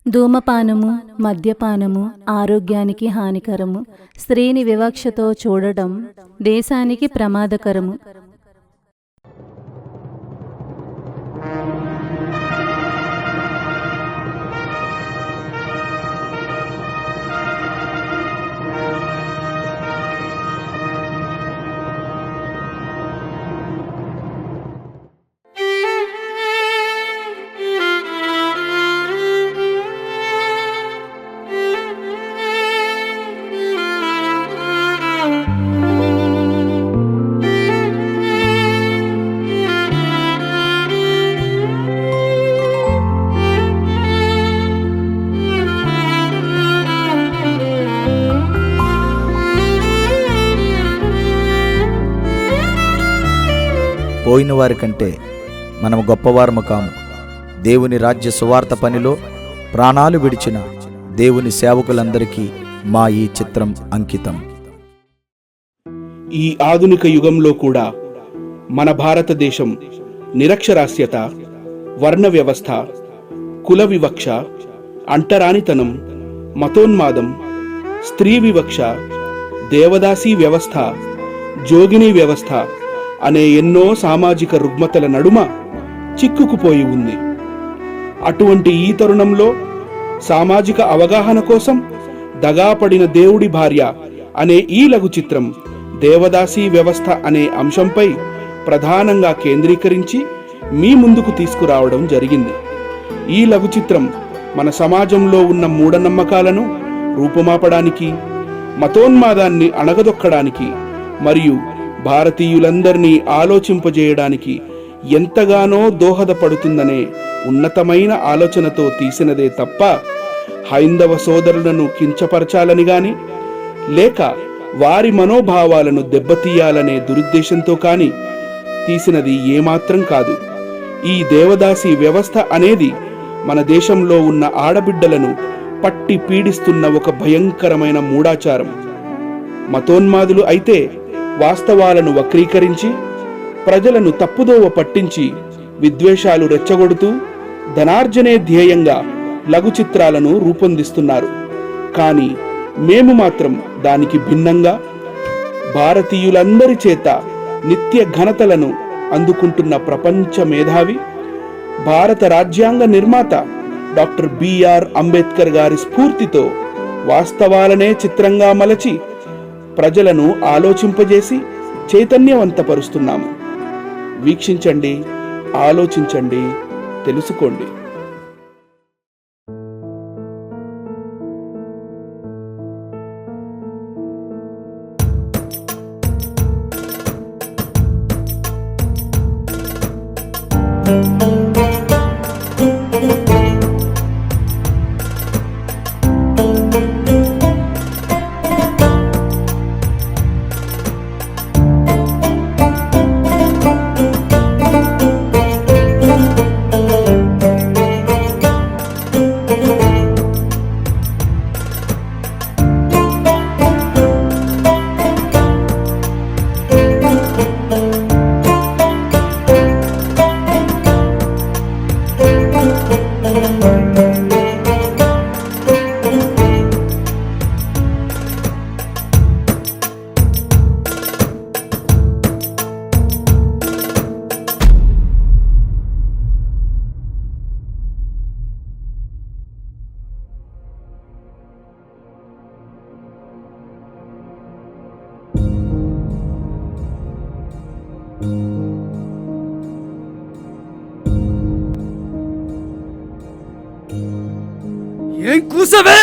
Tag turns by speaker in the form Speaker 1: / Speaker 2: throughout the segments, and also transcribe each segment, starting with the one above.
Speaker 1: ధూమపానము, మద్యపానము ఆరోగ్యానికి హానికరము. స్త్రీని వివక్షతో చూడడం దేశానికి ప్రమాదకరము.
Speaker 2: పోయిన వారి కంటే మనము గొప్పవారము కాము. దేవుని రాజ్య సువార్త పనిలో ప్రాణాలు విడిచిన దేవుని సేవకులందరికీ మా ఈ చిత్రం అంకితం.
Speaker 3: ఈ ఆధునిక యుగంలో కూడా మన భారతదేశం నిరక్షరాస్యత, వర్ణ వ్యవస్థ, కుల వివక్ష, అంటరానితనం, మతోన్మాదం, స్త్రీ వివక్ష, దేవదాసీ వ్యవస్థ, జోగిని వ్యవస్థ అనే ఎన్నో సామాజిక రుగ్మతల నడుమ చిక్కుకుపోయి ఉంది. అటువంటి ఈ తరుణంలో సామాజిక అవగాహన కోసం దగాపడిన దేవుడి భార్య అనే ఈ లఘు చిత్రం దేవదాసీ వ్యవస్థ అనే అంశంపై ప్రధానంగా కేంద్రీకరించి మీ ముందుకు తీసుకురావడం జరిగింది. ఈ లఘు చిత్రం మన సమాజంలో ఉన్న మూఢనమ్మకాలను రూపుమాపడానికి, మతోన్మాదాన్ని అణగదొక్కడానికి మరియు భారతీయులందరినీ ఆలోచింపజేయడానికి ఎంతగానో దోహదపడుతుందనే ఉన్నతమైన ఆలోచనతో తీసినదే తప్ప హైందవ సోదరులను కించపరచాలని గాని లేక వారి మనోభావాలను దెబ్బతీయాలనే దురుద్దేశంతో కాని తీసినది ఏమాత్రం కాదు. ఈ దేవదాసి వ్యవస్థ అనేది మన దేశంలో ఉన్న ఆడబిడ్డలను పట్టి పీడిస్తున్న ఒక భయంకరమైన మూఢాచారం. మతోన్మాదులు అయితే వాస్తవాలను వక్రీకరించి ప్రజలను తప్పుదోవ పట్టించి విద్వేషాలు రెచ్చగొడుతూ ధనార్జనే ధ్యేయంగా లఘు చిత్రాలను రూపొందిస్తున్నారు. కానీ మేము మాత్రం దానికి భిన్నంగా భారతీయులందరి చేత నిత్య ఘనతలను అందుకుంటున్న ప్రపంచ మేధావి, భారత రాజ్యాంగ నిర్మాత డాక్టర్ బిఆర్ అంబేద్కర్ గారి స్ఫూర్తితో వాస్తవాలనే చిత్రంగా మలచి ప్రజలను ఆలోచింపజేసి చైతన్యవంతపరుస్తున్నాము. వీక్షించండి, ఆలోచించండి, తెలుసుకోండి.
Speaker 4: ఏం కూసవే?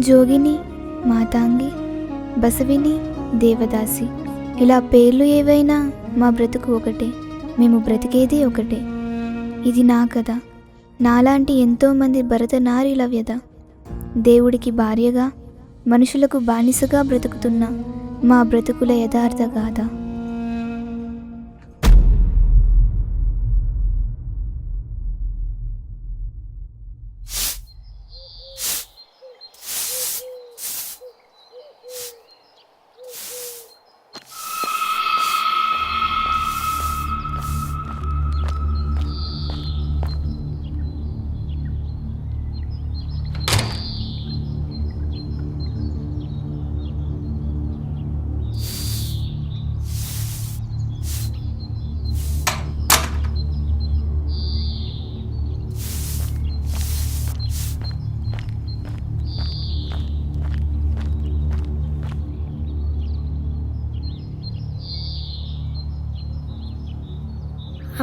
Speaker 5: జోగిని, మాతాంగి, బసవిని, దేవదాసి ఇలా పేర్లు ఏవైనా మా బ్రతుకు ఒకటే. మేము బ్రతికేది ఒకటే. ఇది నా కథ. నాలాంటి ఎంతోమంది భరతనారీల వ్యధ. దేవుడికి భార్యగా, మనుషులకు బానిసగా బ్రతుకుతున్న మా బ్రతుకుల యథార్థ గాథ.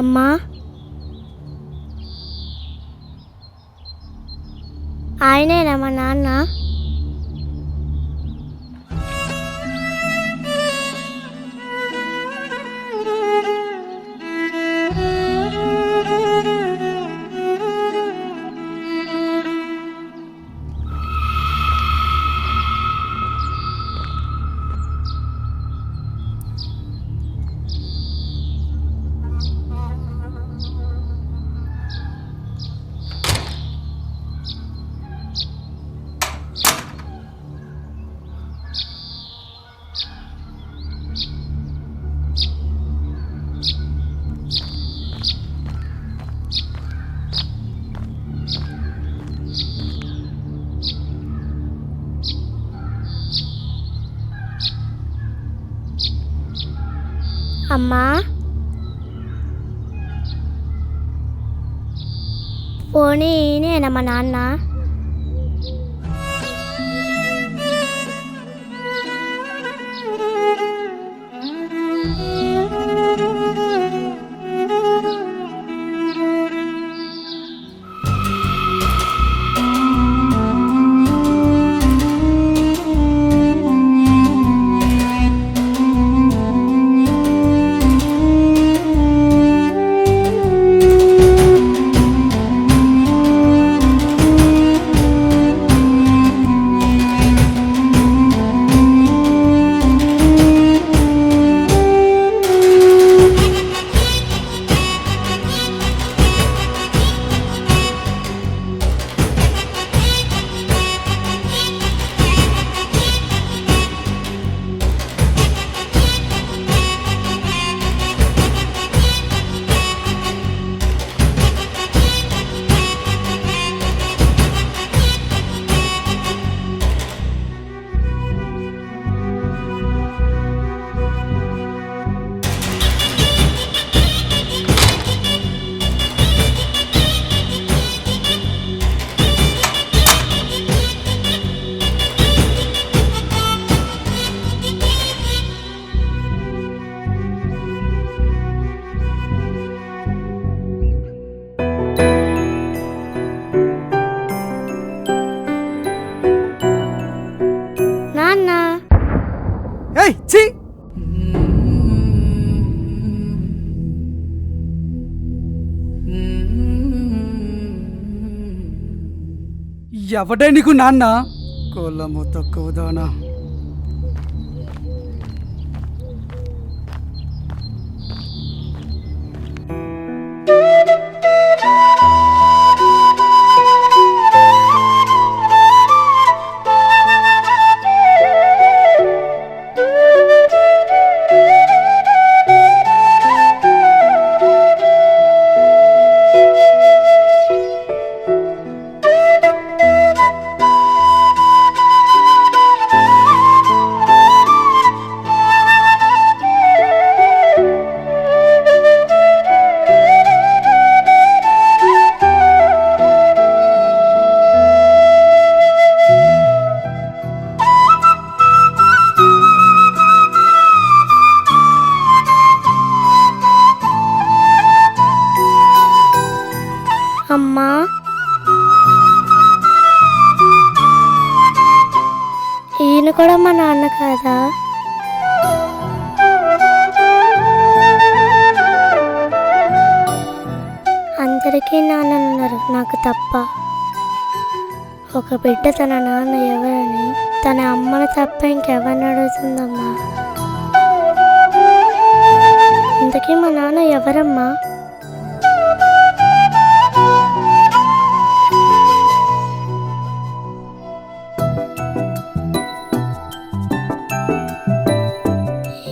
Speaker 6: అమ్మా, ఆయనేనా మా నాన్న? అమ్మా, పోనీ ఈయనేనా మా నాన్న? నాన్న,
Speaker 4: ఏయ్ ఛీ! ఎవడే నీకు నాన్న? కోలము తక్కువదానా.
Speaker 6: అమ్మా, ఈయన కూడా మా నాన్న కాదా? అందరికీ నాన్నన్నారు, నాకు తప్ప. ఒక బిడ్డ తన నాన్న ఎవరని తన అమ్మను తప్ప ఇంకెవరిని అడుగుతుందమ్మా? ఇంతకీ మా నాన్న ఎవరమ్మా?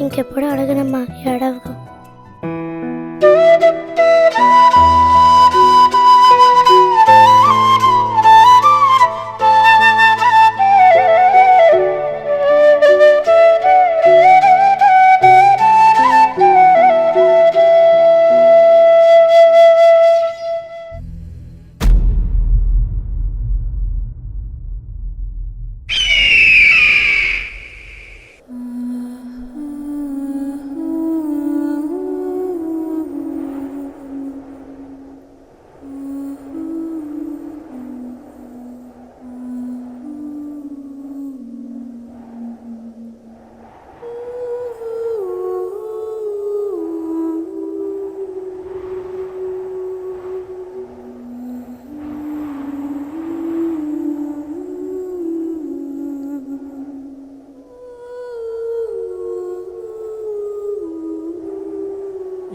Speaker 6: ఇంకెప్పుడు అడగనమ్మా, ఏడవకు.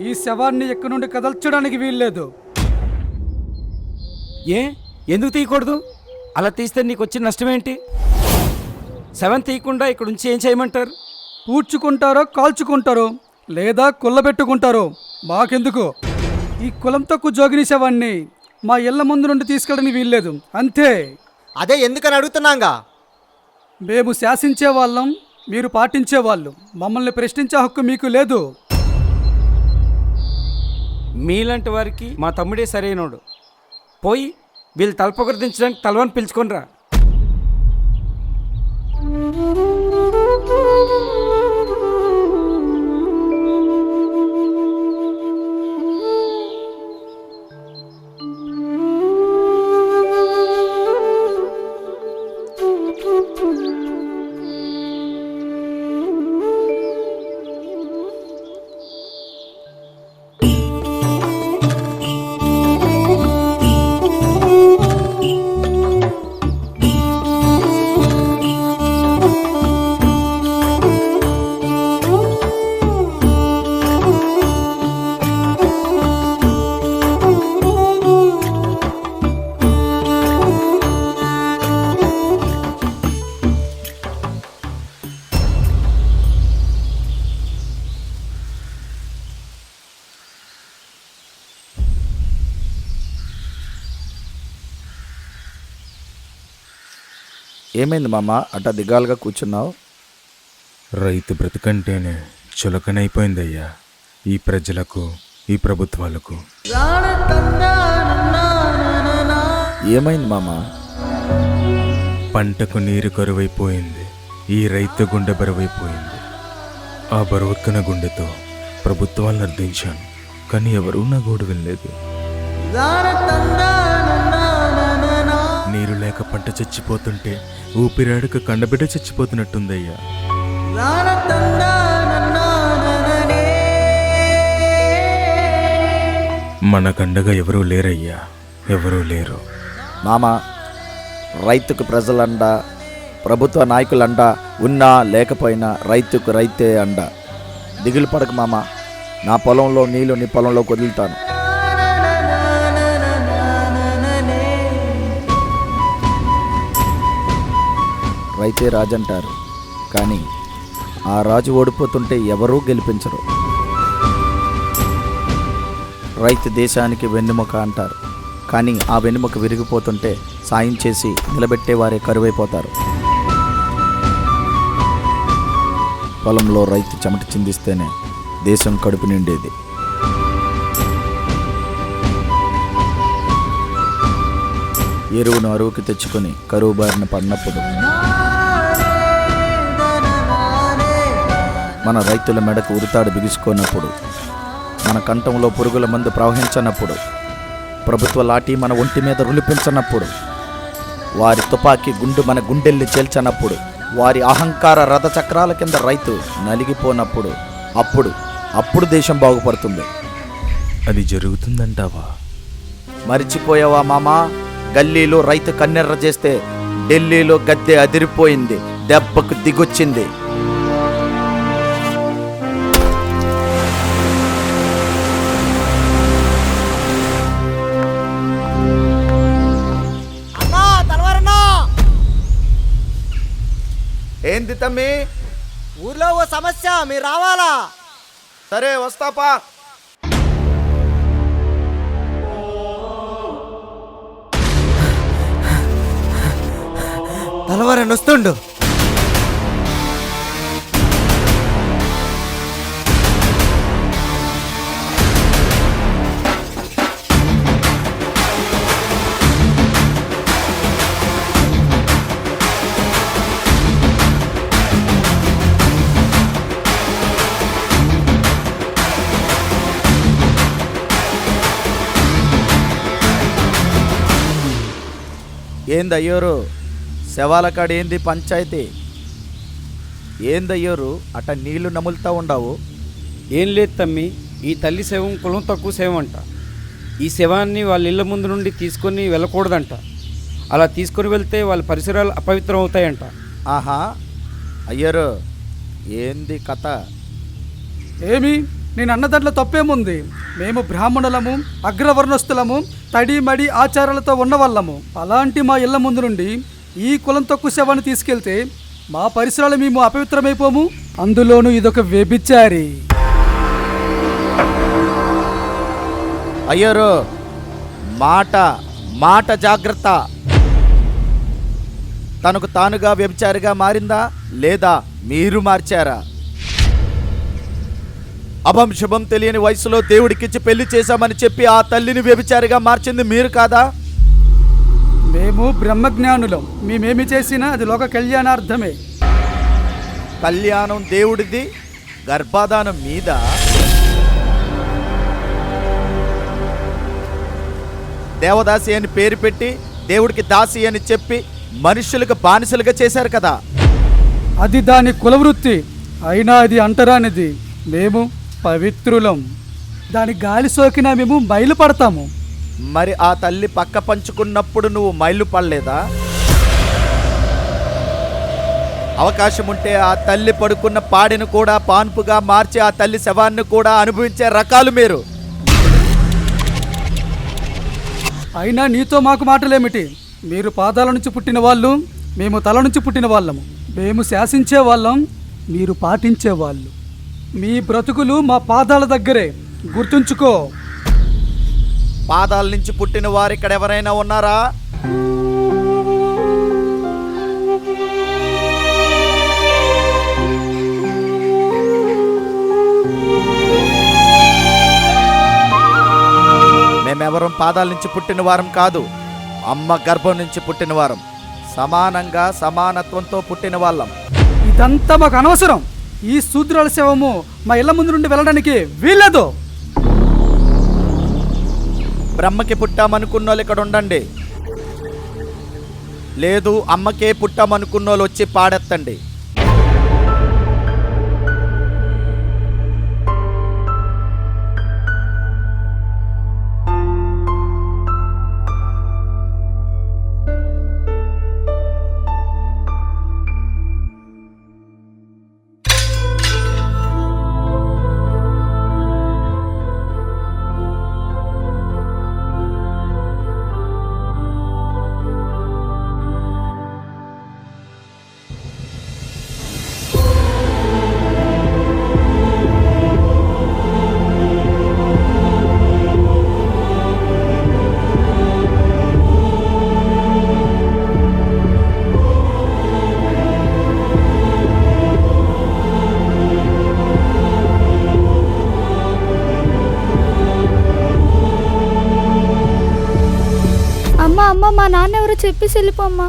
Speaker 4: ఈ శవాన్ని ఎక్కడి నుండి కదల్చడానికి వీల్లేదు.
Speaker 7: ఎందుకు తీయకూడదు? అలా తీస్తే నీకు వచ్చిన నష్టమేంటి? శవం తీయకుండా ఇక్కడ ఉంచి ఏం చేయమంటారు?
Speaker 4: పూడ్చుకుంటారో కాల్చుకుంటారో లేదా కుల్లబెట్టుకుంటారో మాకెందుకు. ఈ కులం తక్కువ జోగిని శవాన్ని మా ఇళ్ల ముందు నుండి తీసుకెళ్ళడానికి వీల్లేదు, అంతే.
Speaker 8: అదే ఎందుకని అడుగుతున్నాగా.
Speaker 4: మేము శాసించే వాళ్ళం, మీరు పాటించేవాళ్ళు. మమ్మల్ని ప్రశ్నించే హక్కు మీకు లేదు.
Speaker 7: మీలాంటి వారికి మా తమ్ముడే సరైనోడు. పోయి వీళ్ళు తలపొగరు దించడానికి తలవని పిలుచుకొనిరా.
Speaker 2: ఏమైంది మామ అట్టా దిగాలుగా కూర్చున్నావు?
Speaker 9: రైతు బ్రతుకంటేనే చులకనైపోయిందయ్యా ఈ ప్రజలకు, ఈ ప్రభుత్వాలకు.
Speaker 2: ఏమైంది మామ?
Speaker 9: పంటకు నీరు కరువైపోయింది, ఈ రైతు గుండె బరువైపోయింది. ఆ బరువెక్కిన గుండెతో ప్రభుత్వాలను అర్థించాను, కానీ ఎవరూ నా గోడు వినలేదు. నీరు లేక పంట చచ్చిపోతుంటే ఊపిరాడక కండబిడ్డ చచ్చిపోతున్నట్టుందయ్యా. మనకండగా ఎవరూ లేరయ్యా, ఎవరూ లేరు.
Speaker 2: మామ, రైతుకు ప్రజలండ, ప్రభుత్వ నాయకులండ ఉన్నా లేకపోయినా రైతుకు రైతే అండ. దిగులు పడక మామ, నా పొలంలో నీళ్లు నీ పొలంలో వదులుతాను. రైతే రాజంటారు, కానీ ఆ రాజు ఓడిపోతుంటే ఎవరూ గెలిపించరు. రైతు దేశానికి వెన్నెముక అంటారు, కానీ ఆ వెన్నెముక విరిగిపోతుంటే సాయం చేసి నిలబెట్టేవారే కరువైపోతారు. పొలంలో రైతు చెమట చిందిస్తేనే దేశం కడుపు నిండేది. ఎరువును అరువుకి తెచ్చుకొని కరువు బారిన పడినప్పుడు, మన రైతుల మెడకు ఉరితాడు బిగుసుకున్నప్పుడు, మన కంఠంలో పురుగుల మందు ప్రవహించనప్పుడు, ప్రభుత్వ లాఠీ మన ఒంటి మీద రులిపించనప్పుడు, వారి తుపాకీ గుండు మన గుండెల్ని చేల్చనప్పుడు, వారి అహంకార రథచక్రాల కింద రైతు నలిగిపోనప్పుడు, అప్పుడు దేశం బాగుపడుతుంది.
Speaker 9: అది జరుగుతుందంటావా?
Speaker 2: మరిచిపోయావా మామా? గల్లీలో రైతు కన్నెర్ర చేస్తే ఢిల్లీలో గద్దె అదిరిపోయింది, దెబ్బకు దిగొచ్చింది. ఏంది తమ్మి?
Speaker 8: ఊర్లో ఓ సమస్య, మీరు రావాలా?
Speaker 2: సరే వస్తాపా.
Speaker 8: తలవారని వస్తుండు.
Speaker 2: ఏందయ్యోరు, శవాల కాడ ఏంది పంచాయతీ? ఏందయ్యోరు అట్ట నీళ్లు నములుతా ఉండవు?
Speaker 7: ఏం లేదు తమ్మి, ఈ తల్లి శవం కులం తక్కువ శవం అంట. ఈ శవాన్ని వాళ్ళ ఇళ్ళ ముందు నుండి తీసుకొని వెళ్ళకూడదంట. అలా తీసుకొని వెళ్తే వాళ్ళ పరిసరాలు అపవిత్రం అవుతాయంట.
Speaker 2: ఆహా, అయ్యోరు ఏంది కథ?
Speaker 4: ఏమి నేను అన్న దాంట్లో తప్పేముంది? మేము బ్రాహ్మణులము, అగ్రవర్ణస్థులము, తడిమడి ఆచారాలతో ఉన్నవాళ్ళము. అలాంటి మా ఇళ్ల ముందు నుండి ఈ కులం తక్కువ శవాన్ని తీసుకెళ్తే మా పరిసరాలు మేము అపవిత్రమైపోము. అందులోనూ ఇదొక వ్యభిచారి.
Speaker 2: అయ్యారు, మాట జాగ్రత్త. తనకు తానుగా వ్యభిచారిగా మారిందా లేదా మీరు మార్చారా? అభం శుభం తెలియని వయసులో దేవుడికిచ్చి పెళ్లి చేశామని చెప్పి ఆ తల్లిని వ్యభిచారిగా మార్చింది మీరు కాదా?
Speaker 4: మేము బ్రహ్మజ్ఞానులం. మేమేమి చేసినా అది లోక కళ్యాణార్థమే.
Speaker 2: కళ్యాణం దేవుడిది, గర్భాధానం మీద. దేవదాసి అని పేరు పెట్టి దేవుడికి దాసి అని చెప్పి మనుషులకు బానిసలుగా చేశారు కదా.
Speaker 4: అది దాని కులవృత్తి. అయినా అది అంటరానిది. మేము పవిత్రులం. దాని గాలి సోకినా మేము మైలుపడతాము.
Speaker 2: మరి ఆ తల్లి పక్క పంచుకున్నప్పుడు నువ్వు మైలు పడలేదా? అవకాశం ఉంటే ఆ తల్లి పడుకున్న పాడిని కూడా పాన్పుగా మార్చి ఆ తల్లి శవాన్ని కూడా అనుభవించే రకాలు మీరు.
Speaker 4: అయినా నీతో మాకు మాటలేమిటి? మీరు పాదాల నుంచి పుట్టిన వాళ్ళు, మేము తల నుంచి పుట్టిన వాళ్ళము. మేము శాసించే వాళ్ళం, మీరు పాటించే వాళ్ళు. మీ బ్రతుకులు మా పాదాల దగ్గరే, గుర్తుంచుకో.
Speaker 2: పాదాల నుంచి పుట్టిన వారు ఇక్కడ ఎవరైనా ఉన్నారా? మేమెవరం పాదాల నుంచి పుట్టిన వారం కాదు, అమ్మ గర్భం నుంచి పుట్టిన వారం. సమానంగా సమానత్వంతో పుట్టిన వాళ్ళం.
Speaker 4: ఇదంతా మాకు అనవసరం. ఈ శూద్రాల శవము మా ఇళ్ల ముందు నుండి వెళ్ళడానికి వీల్లేదు.
Speaker 2: బ్రహ్మకి పుట్టామనుకున్నోళ్ళు ఇక్కడ ఉండండి, లేదు అమ్మకే పుట్టామనుకున్నోళ్ళు వచ్చి పాడెత్తండి.
Speaker 5: అమ్మ, మా నాన్న ఎవరో చెప్పేసి వెళ్ళిపోమ్మా.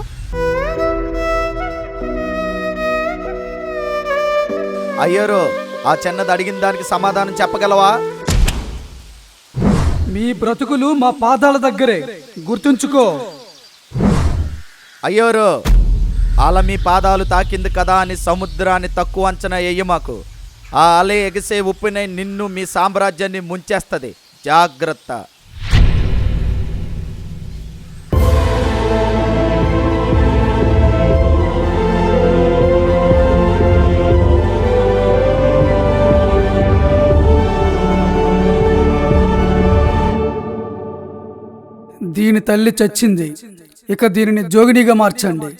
Speaker 2: అయ్యారు, ఆ చిన్నది అడిగిన దానికి సమాధానం చెప్పగలవా?
Speaker 4: మీ బ్రతుకులు మా పాదాల దగ్గరే, గుర్తుంచుకో.
Speaker 2: అయ్యారు, అలా మీ పాదాలు తాకింది కదా అని సముద్రాన్ని తక్కువ అంచనా వేయమాకు. ఆ అలే ఎగిసే ఉప్పునే నిన్ను మీ సామ్రాజ్యాన్ని ముంచేస్తుంది. జాగ్రత్త.
Speaker 4: దీని తల్లి చచ్చింది. ఇక దీనిని జోగినిగా మార్చండి.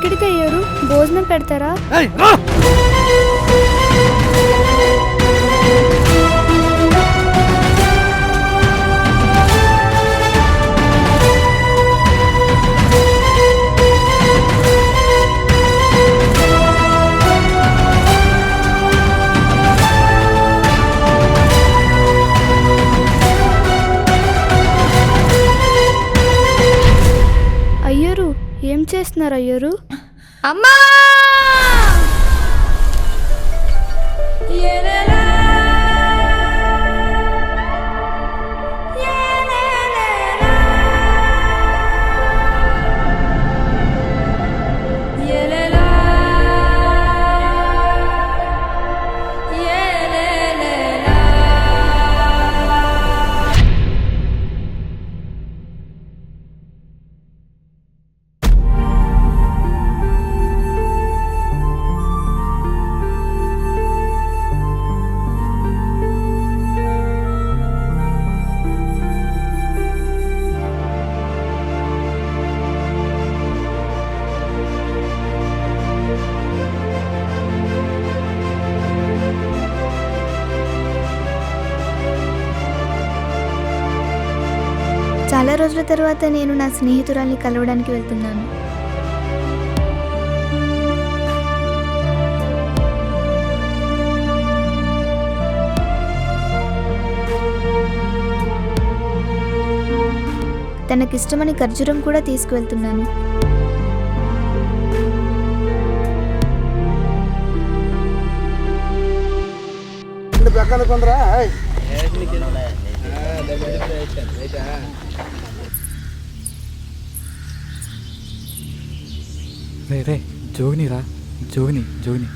Speaker 5: ఎక్కడికి అయ్యారు? భోజనం పెడతారా?
Speaker 4: ఏయ్, రా!
Speaker 5: అయ్యారు ఏం చేస్తున్నారు అయ్యారు?
Speaker 6: అమ్మా
Speaker 5: చాలా రోజుల తర్వాత నేను నా స్నేహితురాల్ని కలవడానికి వెళ్తున్నాను. తనకిష్టమని ఖర్జూరం కూడా తీసుకువెళ్తున్నాను.
Speaker 4: రే రే జోగిని రా, జోగిని జోగిని.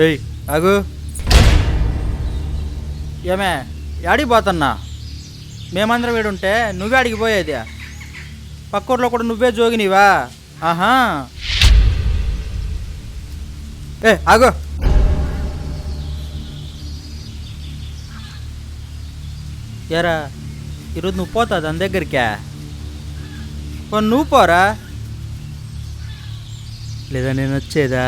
Speaker 2: ఏయ్ అగు ఏమే యాడికి పోతున్నా? మేమందరం వీడుంటే నువ్వే అడిగి పోయేది. పక్కూర్లో కూడా నువ్వే జోగినివా? ఆహా ఏ ఆగు. ఏరా ఈరోజు నువ్వు పోతా దాని దగ్గరికా? పోనీ నువ్వు పోరా, లేదా నేను వచ్చేదా?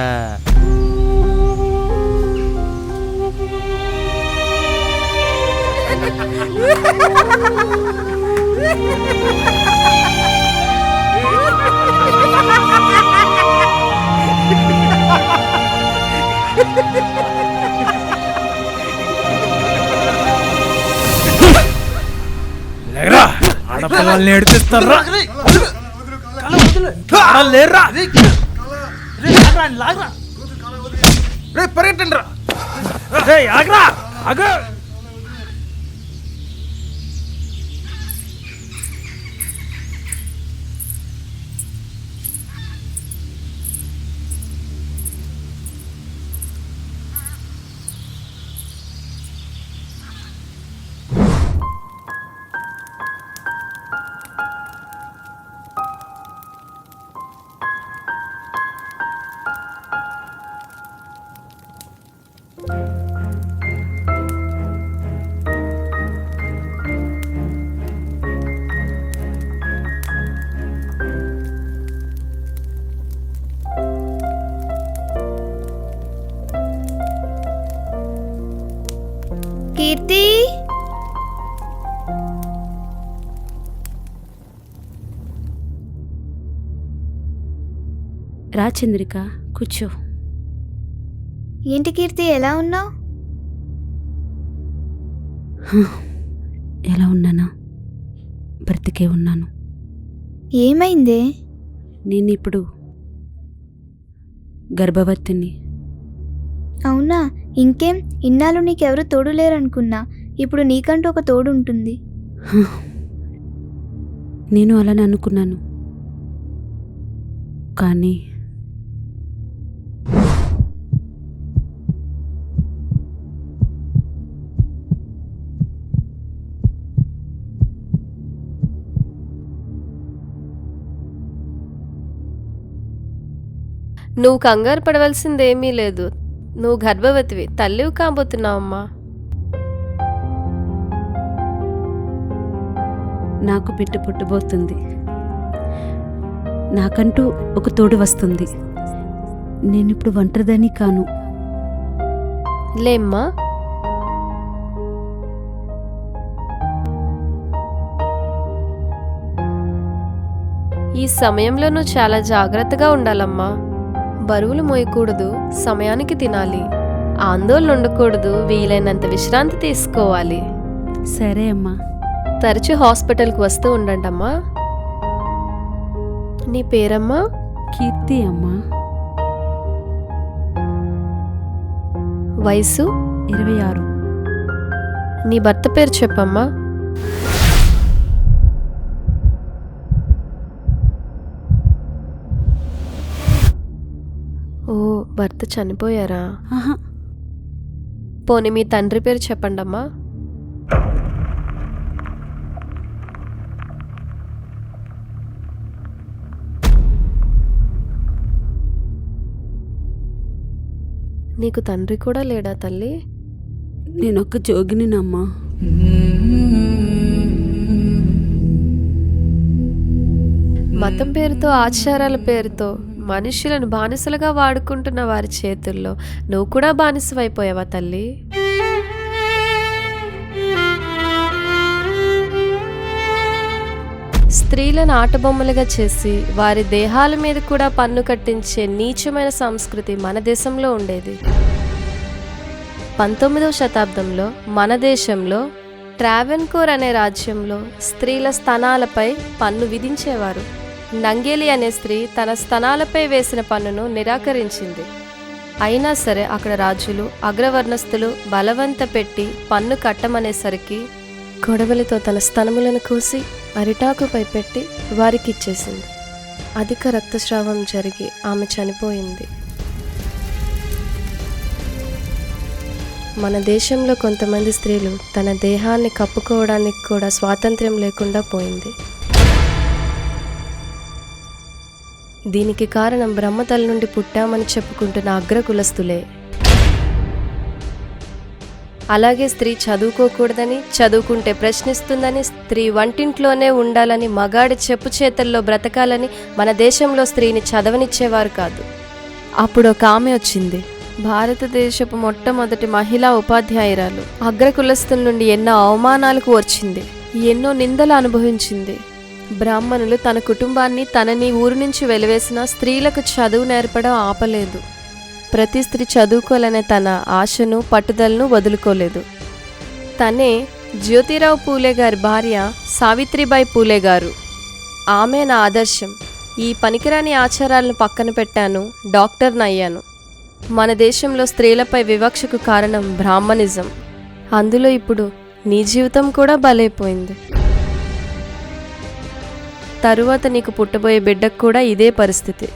Speaker 9: ఆడపిల్లల్ని ఏడిపిస్తారా?
Speaker 2: లేరా
Speaker 9: పరిగెట్టండి రా. ఆగ్రా ఆగు.
Speaker 5: కీర్తి,
Speaker 1: రా చంద్రిక, కూర్చో.
Speaker 5: ఏంటి కీర్తి ఎలా ఉన్నావు?
Speaker 1: ఎలా ఉన్నానా? బ్రతికే ఉన్నాను.
Speaker 5: ఏమైందే?
Speaker 1: నేను ఇప్పుడు గర్భవతిని.
Speaker 5: అవునా? ఇంకేం, ఇన్నాళ్ళు నీకెవరు తోడు లేరనుకున్నా. ఇప్పుడు నీకంటూ ఒక తోడు ఉంటుంది.
Speaker 1: నేను అలానే అనుకున్నాను, కానీ
Speaker 10: నువ్వు కంగారు పడవలసిందేమీ లేదు. నువ్వు గర్భవతివి, తల్లివి కాబోతున్నావమ్మా.
Speaker 1: నాకు బిడ్డ పుట్టబోతుంది. నాకంటూ ఒక తోడు వస్తుంది. నేనిప్పుడు ఒంటరిదాన్ని కాను.
Speaker 10: లేమ్మా. ఈ సమయంలో నువ్వు చాలా జాగ్రత్తగా ఉండాలమ్మా. బరువులు మోయకూడదు, సమయానికి తినాలి, ఆందోళన ఉండకూడదు, వీలైనంత విశ్రాంతి తీసుకోవాలి.
Speaker 1: సరే అమ్మా.
Speaker 10: తరచూ హాస్పిటల్కి వస్తూ ఉండండమ్మా. నీ పేరమ్మా?
Speaker 1: కీర్తి అమ్మా.
Speaker 10: వయసు?
Speaker 1: 26.
Speaker 10: నీ భర్త పేరు చెప్పమ్మా. ఓ, భర్త చనిపోయారా?
Speaker 1: ఆహా.
Speaker 10: పోనీ మీ తండ్రి పేరు చెప్పండమ్మా. నీకు తండ్రి కూడా లేడా తల్లి?
Speaker 1: నేనొక్క జోగినినమ్మా.
Speaker 10: మతం పేరుతో, ఆచారాల పేరుతో మనుషులను బానిసలుగా వాడుకుంటున్న వారి చేతుల్లో నువ్వు కూడా బానిసవైపోయావా తల్లి? స్త్రీలను ఆటబొమ్మలుగా చేసి వారి దేహాల మీద కూడా పన్ను కట్టించే నీచమైన సంస్కృతి మన దేశంలో ఉండేది. 19వ శతాబ్దంలో మన దేశంలో ట్రావెన్కోర్ అనే రాజ్యంలో స్త్రీల స్తనాలపై పన్ను విధించేవారు. నంగేలి అనే స్త్రీ తన స్తనాలపై వేసిన పన్నును నిరాకరించింది. అయినా సరే అక్కడ రాజులు, అగ్రవర్ణస్థులు బలవంత పెట్టి పన్ను కట్టమనేసరికి గొడవలతో తన స్తనములను కోసి అరిటాకుపై పెట్టి వారికిచ్చేసింది. అధిక రక్తస్రావం జరిగి ఆమె చనిపోయింది. మన దేశంలో కొంతమంది స్త్రీలు తన దేహాన్ని కప్పుకోవడానికి కూడా స్వాతంత్ర్యం లేకుండా పోయింది. దీనికి కారణం బ్రహ్మతల నుండి పుట్టామని చెప్పుకుంటున్న అగ్రకులస్తులే. అలాగే స్త్రీ చదువుకోకూడదని, చదువుకుంటే ప్రశ్నిస్తుందని, స్త్రీ వంటింట్లోనే ఉండాలని, మగాడి చెప్పు చేతల్లో బ్రతకాలని మన దేశంలో స్త్రీని చదవనిచ్చేవారు కాదు. అప్పుడు ఒక ఆమె వచ్చింది, భారతదేశపు మొట్టమొదటి మహిళా ఉపాధ్యాయురాలు. అగ్రకులస్తుల నుండి ఎన్నో అవమానాలకు వచ్చింది, ఎన్నో నిందలు అనుభవించింది. బ్రాహ్మణులు తన కుటుంబాన్ని, తనని ఊరు నుంచి వెలివేసిన స్త్రీలకు చదువు నేర్పడం ఆపలేదు. ప్రతి స్త్రీ చదువుకోవాలనే తన ఆశను, పట్టుదలను వదులుకోలేదు. తనే జ్యోతిరావు పూలే గారి భార్య సావిత్రిబాయి పూలే గారు. ఆమె నా ఆదర్శం. ఈ పనికిరాని ఆచారాలను పక్కన పెట్టాను, డాక్టర్ని అయ్యాను. మన దేశంలో స్త్రీలపై వివక్షకు కారణం బ్రాహ్మణిజం. అందులో ఇప్పుడు నీ జీవితం కూడా బలైపోయింది. తరువాత నీకు పుట్టబోయే బిడ్డకు కూడా ఇదే పరిస్థితి.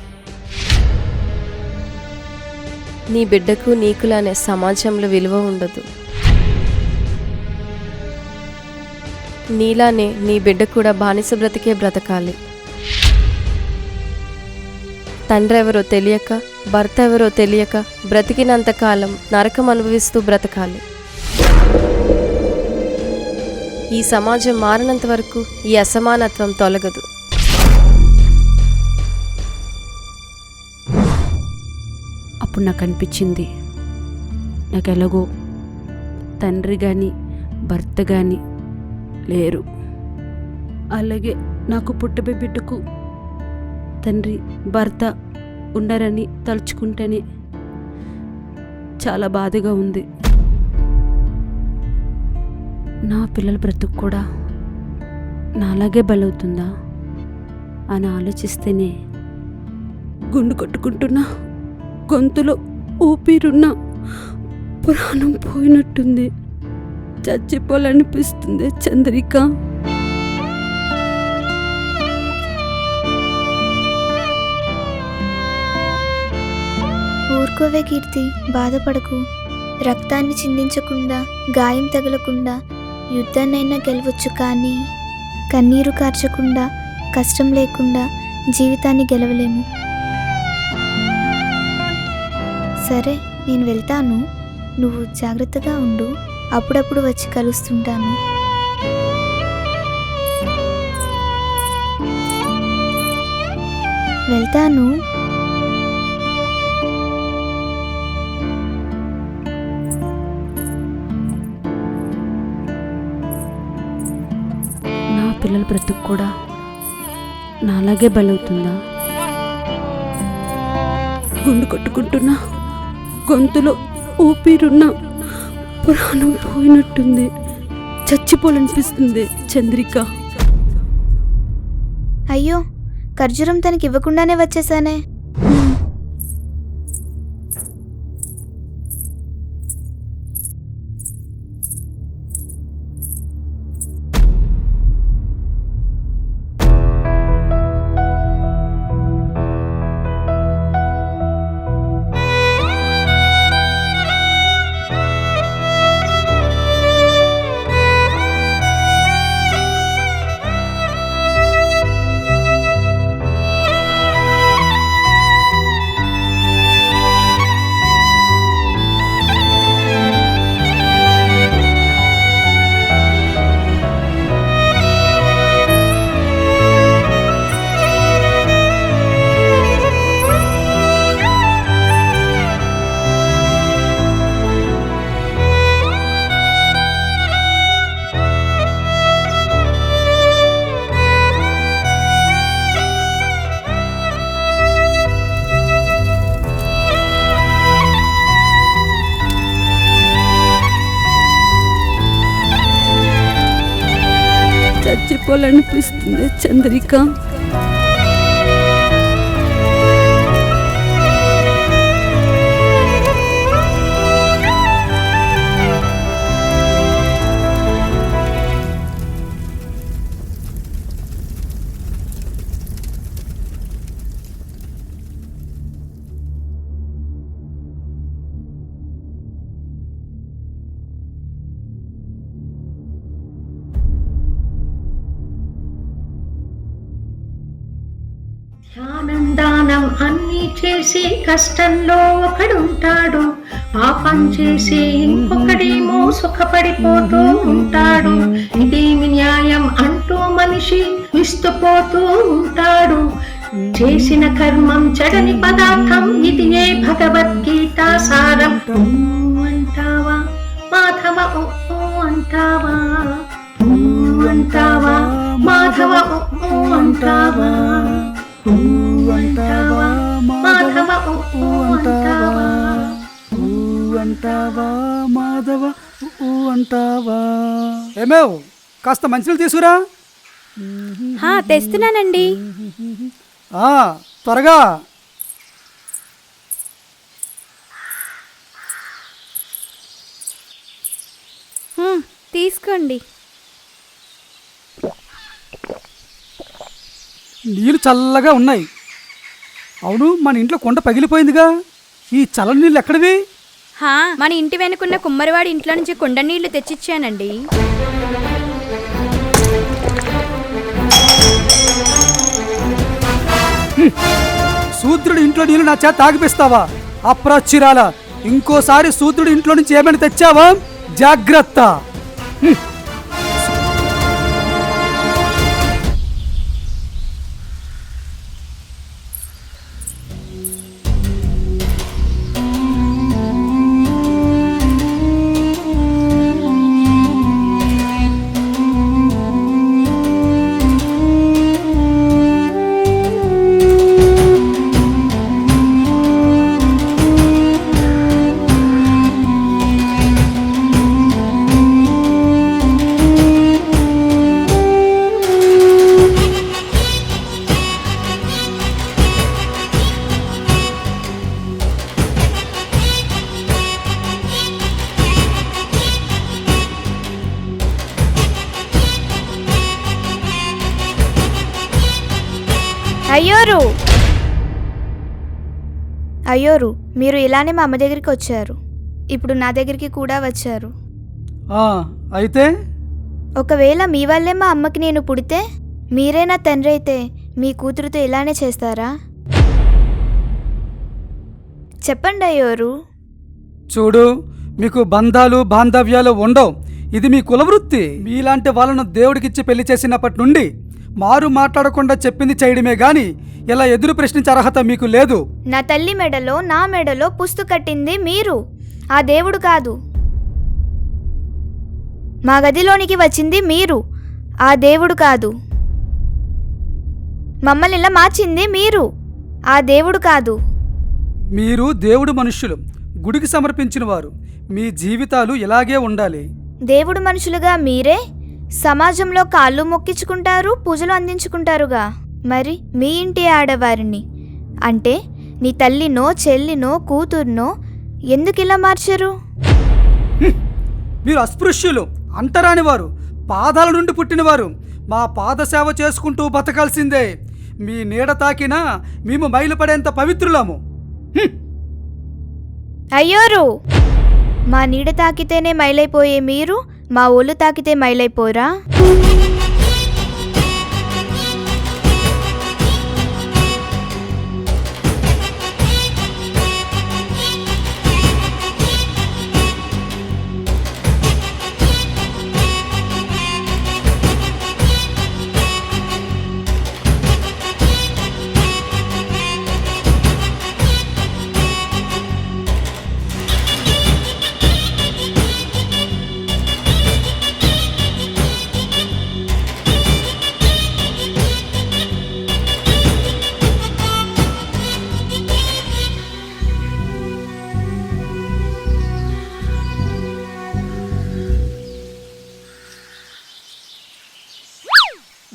Speaker 10: నీ బిడ్డకు నీకులానే సమాజంలో విలువ ఉండదు. నీలానే నీ బిడ్డ కూడా బానిస బ్రతికే బ్రతకాలి. తండ్రి ఎవరో తెలియక, భర్త ఎవరో తెలియక బ్రతికినంతకాలం నరకం అనుభవిస్తూ బ్రతకాలి. ఈ సమాజం మారినంత వరకు ఈ అసమానత్వం తొలగదు.
Speaker 1: అప్పుడు నాకు అనిపించింది, నాకు ఎలాగో తండ్రి కానీ భర్త కానీ లేరు. అలాగే నాకు పుట్టబోయే బిడ్డకు తండ్రి భర్త ఉండరని తలుచుకుంటేనే చాలా బాధగా ఉంది. నా పిల్లల బ్రతుకు కూడా నాలాగే బలవుతుందా అని ఆలోచిస్తేనే గుండు కొట్టుకుంటున్నా, గొంతులో ఊపిరున్న ప్రాణం పోయినట్టుంది. చచ్చిపోవాలనిపిస్తుంది చంద్రిక.
Speaker 5: ఊరుకోవే కీర్తి, బాధపడకు. రక్తాన్ని చిందించకుండా, గాయం తగలకుండా యుద్ధాన్నైనా గెలవచ్చు, కానీ కన్నీరు కార్చకుండా, కష్టం లేకుండా జీవితాన్ని గెలవలేము. సరే, నేను వెళ్తాను, నువ్వు జాగ్రత్తగా ఉండు. అప్పుడప్పుడు వచ్చి కలుస్తుంటాను. వెళ్తాను.
Speaker 1: నా పిల్లల బ్రతుకు కూడా నాలాగే బలవుతుందా? గుండు కొట్టుకుంటున్నా, గొంతులో ఊపిరున్నా, ప్రాణం పోయినట్టుంది. చచ్చిపోవాలనిపిస్తుంది చంద్రిక.
Speaker 5: అయ్యో, ఖర్జూరం తనకి ఇవ్వకుండానే వచ్చేసానే.
Speaker 1: చచ్చిపోవాలనిపిస్తుంది చంద్రిక.
Speaker 11: ధ్యానం దానం అన్నీ చేసి కష్టంలో ఒకడుంటాడు, పాపం చేసి ఇంకొకడేమో సుఖపడిపోతూ ఉంటాడు. ఇదేమి న్యాయం అంటూ మనిషి విస్తుపోతూ ఉంటాడు. చేసిన కర్మం చెడని పదార్థం, ఇది ఏ భగవద్గీత సారం. అంటావా మాధవ, అంటావా అంటావా మాధవ, అంటావా అంటావా మాధవ, అంటావా
Speaker 4: అంటావా మాధవ అంటావా. ఏమేవ్, కాస్త మంచినీళ్ళు తీసుకురా.
Speaker 1: తెస్తున్నానండి.
Speaker 4: త్వరగా.
Speaker 1: తీసుకోండి.
Speaker 4: నీళ్ళు చల్లగా ఉన్నాయి. అవును, మన ఇంట్లో కొండ పగిలిపోయిందిగా, ఈ చల్లని నీళ్ళు ఎక్కడివి?
Speaker 1: మన ఇంటి వెనుకున్న కుమ్మరివాడి ఇంట్లో నుంచి కుండ నీళ్లు తెచ్చిచ్చానండి.
Speaker 4: శూద్రుడి ఇంట్లో నీళ్ళు నా చేత తాగిపిస్తావా? అప్రాచ్యురాల, ఇంకోసారి శూద్రుడి ఇంట్లో నుంచి ఏమైనా తెచ్చావా జాగ్రత్త.
Speaker 5: అయ్యోరు, మీరు ఇలానే మా అమ్మ దగ్గరికి వచ్చారు, ఇప్పుడు నా దగ్గరికి కూడా వచ్చారు.
Speaker 4: అయితే
Speaker 5: ఒకవేళ మీ వల్లే మా అమ్మకి నేను పుడితే, మీరే నా తండ్రి అయితే మీ కూతురుతో ఇలానే చేస్తారా? చెప్పండి అయ్యోరు.
Speaker 4: చూడు, మీకు బంధాలు బాంధవ్యాలు ఉండవు. ఇది మీ కులవృత్తి. మీలాంటి వాళ్ళను దేవుడికిచ్చి పెళ్లి చేసినప్పటి నుండి మారు మాట్లాడకుండా చెప్పింది చేయడమే గాని ఇలా ఎదురు ప్రశ్నించే అర్హత మీకు లేదు.
Speaker 5: నా తల్లి మెడలో నా మెడలో పుస్తు కట్టింది మీరు, ఆ దేవుడు కాదు. మా గదిలోనికి వచ్చింది మీరు, ఆ దేవుడు కాదు. మమ్మల్ని ఇలా మార్చింది మీరు, ఆ దేవుడు కాదు.
Speaker 4: మీరు దేవుడు మనుష్యులు, గుడికి సమర్పించిన వారు. మీ జీవితాలు ఇలాగే ఉండాలి.
Speaker 5: దేవుడు మనుషులుగా మీరే సమాజంలో కాళ్ళు మొక్కించుకుంటారు, పూజలు అందించుకుంటారుగా. మరి మీ ఇంటి ఆడవారిని, అంటే నీ తల్లినో చెల్లినో కూతుర్నో ఎందుకు ఇలా మార్చరు?
Speaker 4: మీరు అస్పృశ్యులు, అంటరాని వారు, పాదాల నుండి పుట్టినవారు. మా పాదసేవ చేసుకుంటూ బతకాల్సిందే. మీ నీడ తాకినా మేము మైలుపడేంత పవిత్రులము.
Speaker 5: అయ్యోరు, మా నీడ తాకితేనే మైలైపోయే మీరు మా ఒళ్ళు తాకితే మైలైపోరా?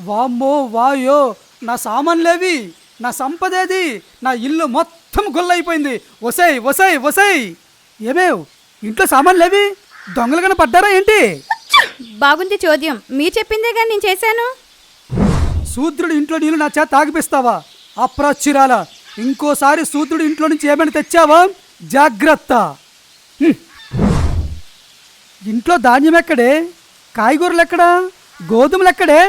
Speaker 4: వామ్మో వాయో, నా సామాన్లేవి, నా సంపదేది, నా ఇల్లు మొత్తం గొల్లైపోయింది. వసై వసై వసై. ఏమేవ్, ఇంట్లో సామాన్లేవి? దొంగలుగానే పడ్డారా ఏంటి?
Speaker 12: బాగుంది చోద్యం, మీరు చెప్పిందేగా నేను చేశాను.
Speaker 4: శూద్రుడి ఇంట్లో నీళ్ళు నా చేత తాగిపిస్తావా? అప్రాచ్యురాల, ఇంకోసారి శూద్రుడి ఇంట్లో నుంచి ఏమైనా తెచ్చావా జాగ్రత్త. ఇంట్లో ధాన్యం ఎక్కడే? కాయగూరలు ఎక్కడా? గోధుమలు ఎక్కడే?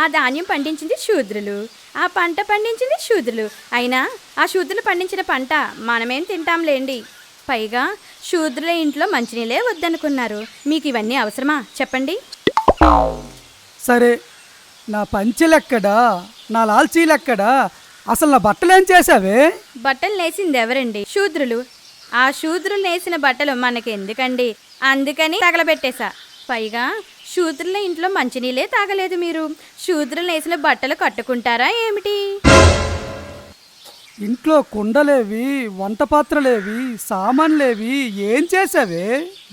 Speaker 12: ఆ ధాన్యం పండించింది శూద్రులు, ఆ పంట పండించింది శూద్రులు. అయినా ఆ శూద్రులు పండించిన పంట మనమేం తింటాంలేండి. పైగా శూద్రుల ఇంట్లో మంచినీళ్ళే వద్దనుకున్నారు. మీకు ఇవన్నీ అవసరమా చెప్పండి?
Speaker 4: సరే, నా పంచెలెక్కడా? నా లాల్చీలెక్కడా? అసలు నా బట్టలేం చేసావే?
Speaker 12: బట్టలు నేసింది ఎవరండి? శూద్రులు. ఆ శూద్రులు నేసిన బట్టలు మనకెందుకండి, అందుకని తగలబెట్టేశా. పైగా శూద్రుల ఇంట్లో మంచినీళ్ళే తాగలేదు మీరు. శూద్రులు నేసిన బట్టలు కట్టుకుంటారా ఏమిటి?
Speaker 4: ఇంట్లో కుండలేవి, వంట పాత్రలేవి, సామాన్లేవి, ఏం చేసావే?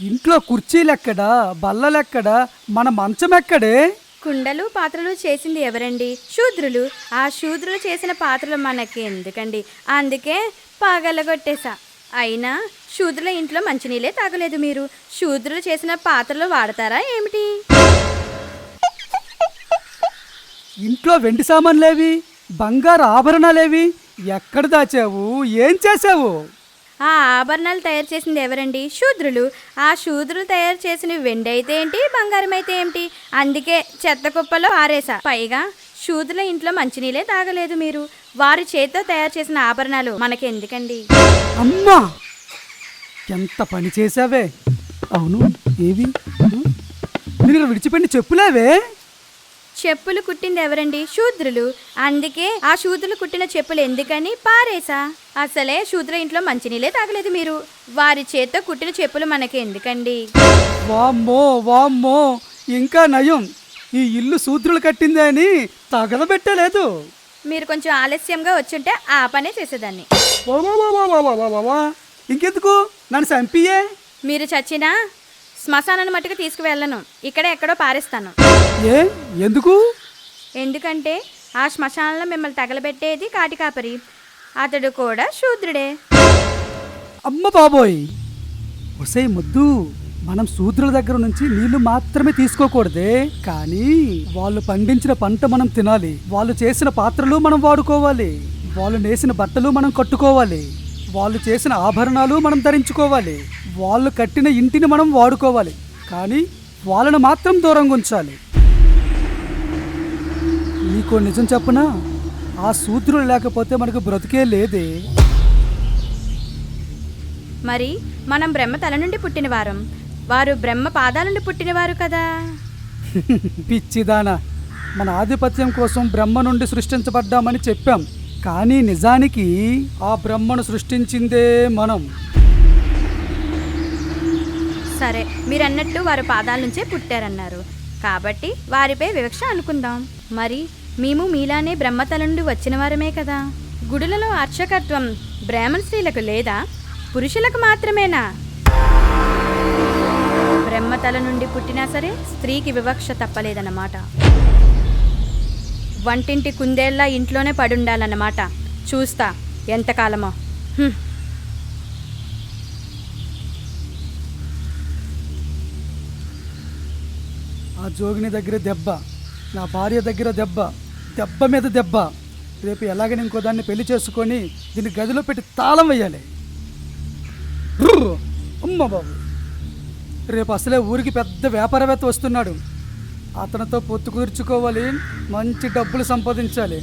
Speaker 4: ఇంట్లో కుర్చీలెక్కడా? బల్లలెక్కడా? మన మంచం ఎక్కడే?
Speaker 12: కుండలు పాత్రలు చేసింది ఎవరండి? శూద్రులు. ఆ శూద్రులు చేసిన పాత్రలు మనకి ఎందుకండి, అందుకే పగలగొట్టేశా. అయినా శూద్రుల ఇంట్లో మంచినీళ్ళే తాగలేదు మీరు. శూద్రులు చేసిన పాత్రలు వాడతారా ఏమిటి?
Speaker 4: ఇంట్లో వెండి సామాన్లేవి, బంగారు ఆభరణాలేవి, ఎక్కడ దాచావు? ఏం చేసావు?
Speaker 12: ఆ ఆభరణాలు తయారు చేసింది ఎవరండి? శూద్రులు. ఆ శూద్రులు తయారు చేసిన వెండి అయితే ఏంటి, బంగారం అయితే ఏమిటి, అందుకే చెత్త కుప్పలో పారేసా. పైగా శూద్రుల ఇంట్లో మంచినీళ్ళే తాగలేదు మీరు. వారి చేతితో తయారు చేసిన ఆభరణాలు మనకెందుకండి?
Speaker 4: అమ్మా, ఎంత పని చేసావే! అవును, ఏవి మీరు విడిచిపెట్టి చెప్పులేవే?
Speaker 12: చెప్పులు కుట్టింది ఎవరండి? శూద్రులు. అందుకే ఆ శూద్రులు కుట్టిన చెప్పులు ఎందుకని పారేసా. అసలే శూద్ర ఇంట్లో మంచినీళ్ళే తాగలేదు మీరు. వారి చేత్తో కుట్టిన చెప్పులు మనకి ఎందుకండి?
Speaker 4: వామ్మో వామ్మో, ఇంకా నయం, ఈ ఇల్లు శూద్రులు కట్టిందే అని తగలబెట్టలేదు.
Speaker 12: మీరు కొంచెం ఆలస్యంగా వచ్చుంటే ఆ పనే చేసేదాన్ని.
Speaker 4: ఇంకెందుకు నన్ను చంపియే?
Speaker 12: మీరు చచ్చినా శ్మశానాన్ని మట్టుకు తీసుకువెళ్ళను, ఇక్కడ ఎక్కడో పారేస్తాను.
Speaker 4: ఏ ఎందుకు?
Speaker 12: ఎందుకంటే ఆ శ్మశానంలో మిమ్మల్ని తగలబెట్టేది కాటి కాపరి, అతడు కూడా శూద్రుడే.
Speaker 4: అమ్మ బాబోయ్, ఒసై ముద్దు, మనం శూద్రుల దగ్గర నుంచి నీళ్లు మాత్రమే తీసుకోకూడదే, కానీ వాళ్ళు పండించిన పంట మనం తినాలి. వాళ్ళు చేసిన పాత్రలు మనం వాడుకోవాలి. వాళ్ళు నేసిన బట్టలు మనం కట్టుకోవాలి. వాళ్ళు చేసిన ఆభరణాలు మనం ధరించుకోవాలి. వాళ్ళు కట్టిన ఇంటిని మనం వాడుకోవాలి, కానీ వాళ్ళను మాత్రం దూరంగా ఉంచాలి. నీకో నిజం చెప్పనా, ఆ శూద్రులు లేకపోతే మనకు బ్రతికే లేదే.
Speaker 12: మరి మనం బ్రహ్మ తల నుండి పుట్టినవారం, వారు బ్రహ్మ పాదాల నుండి పుట్టినవారు కదా.
Speaker 4: పిచ్చిదానా, మన ఆధిపత్యం కోసం బ్రహ్మ నుండి సృష్టించబడ్డామని చెప్పాం, కానీ నిజానికి ఆ బ్రహ్మను సృష్టించిందే మనం.
Speaker 12: సరే, మీరన్నట్టు వారు పాదాల నుంచే పుట్టారన్నారు కాబట్టి వారిపై వివక్ష అనుకుందాం. మరి మేము మీలానే బ్రహ్మతల నుండి వచ్చిన వారమే కదా. గుడులలో అర్చకత్వం బ్రాహ్మణ స్త్రీలకు లేదా, పురుషులకు మాత్రమేనా? బ్రహ్మతల నుండి పుట్టినా సరే స్త్రీకి వివక్ష తప్పలేదన్నమాట. వంటింటి కుందేళ్ళ ఇంట్లోనే పడుండాలన్నమాట. చూస్తా ఎంతకాలమో.
Speaker 4: ఆ జోగిని దగ్గర దెబ్బ, నా భార్య దగ్గర దెబ్బ, దెబ్బ మీద దెబ్బ. రేపు ఎలాగైనా ఇంకో దాన్ని పెళ్లి చేసుకొని దీన్ని గదిలో పెట్టి తాళం వేయాలి. అమ్మ బాబు, రేపు అసలే ఊరికి పెద్ద వ్యాపారవేత్త వస్తున్నాడు. అతనితో పొత్తు కుదుర్చుకోవాలి, మంచి డబ్బులు సంపాదించాలి.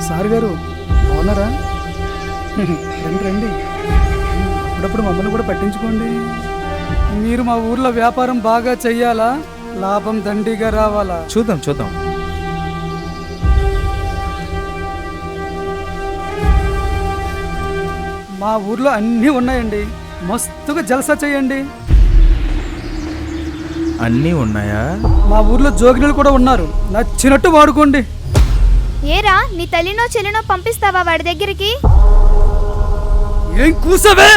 Speaker 4: సార్ గారు బాగున్నారా? రండి రండి, అప్పుడప్పుడు మమ్మల్ని కూడా పట్టించుకోండి. మీరు మా ఊర్లో వ్యాపారం బాగా చెయ్యాలా, లాభం దండిగా రావాలా?
Speaker 9: చూద్దాం చూద్దాం.
Speaker 4: మా ఊర్లో అన్నీ ఉన్నాయండి, మస్తుగా జలసా చేయండి.
Speaker 9: అన్నీ ఉన్నాయా?
Speaker 4: మా ఊర్లో జోగినులు కూడా ఉన్నారు, నచ్చినట్టు వాడుకోండి.
Speaker 5: ఏరా, నీ తల్లినో చెల్లినో పంపిస్తావా వాడి దగ్గరికి?
Speaker 4: ఏం కూసవే?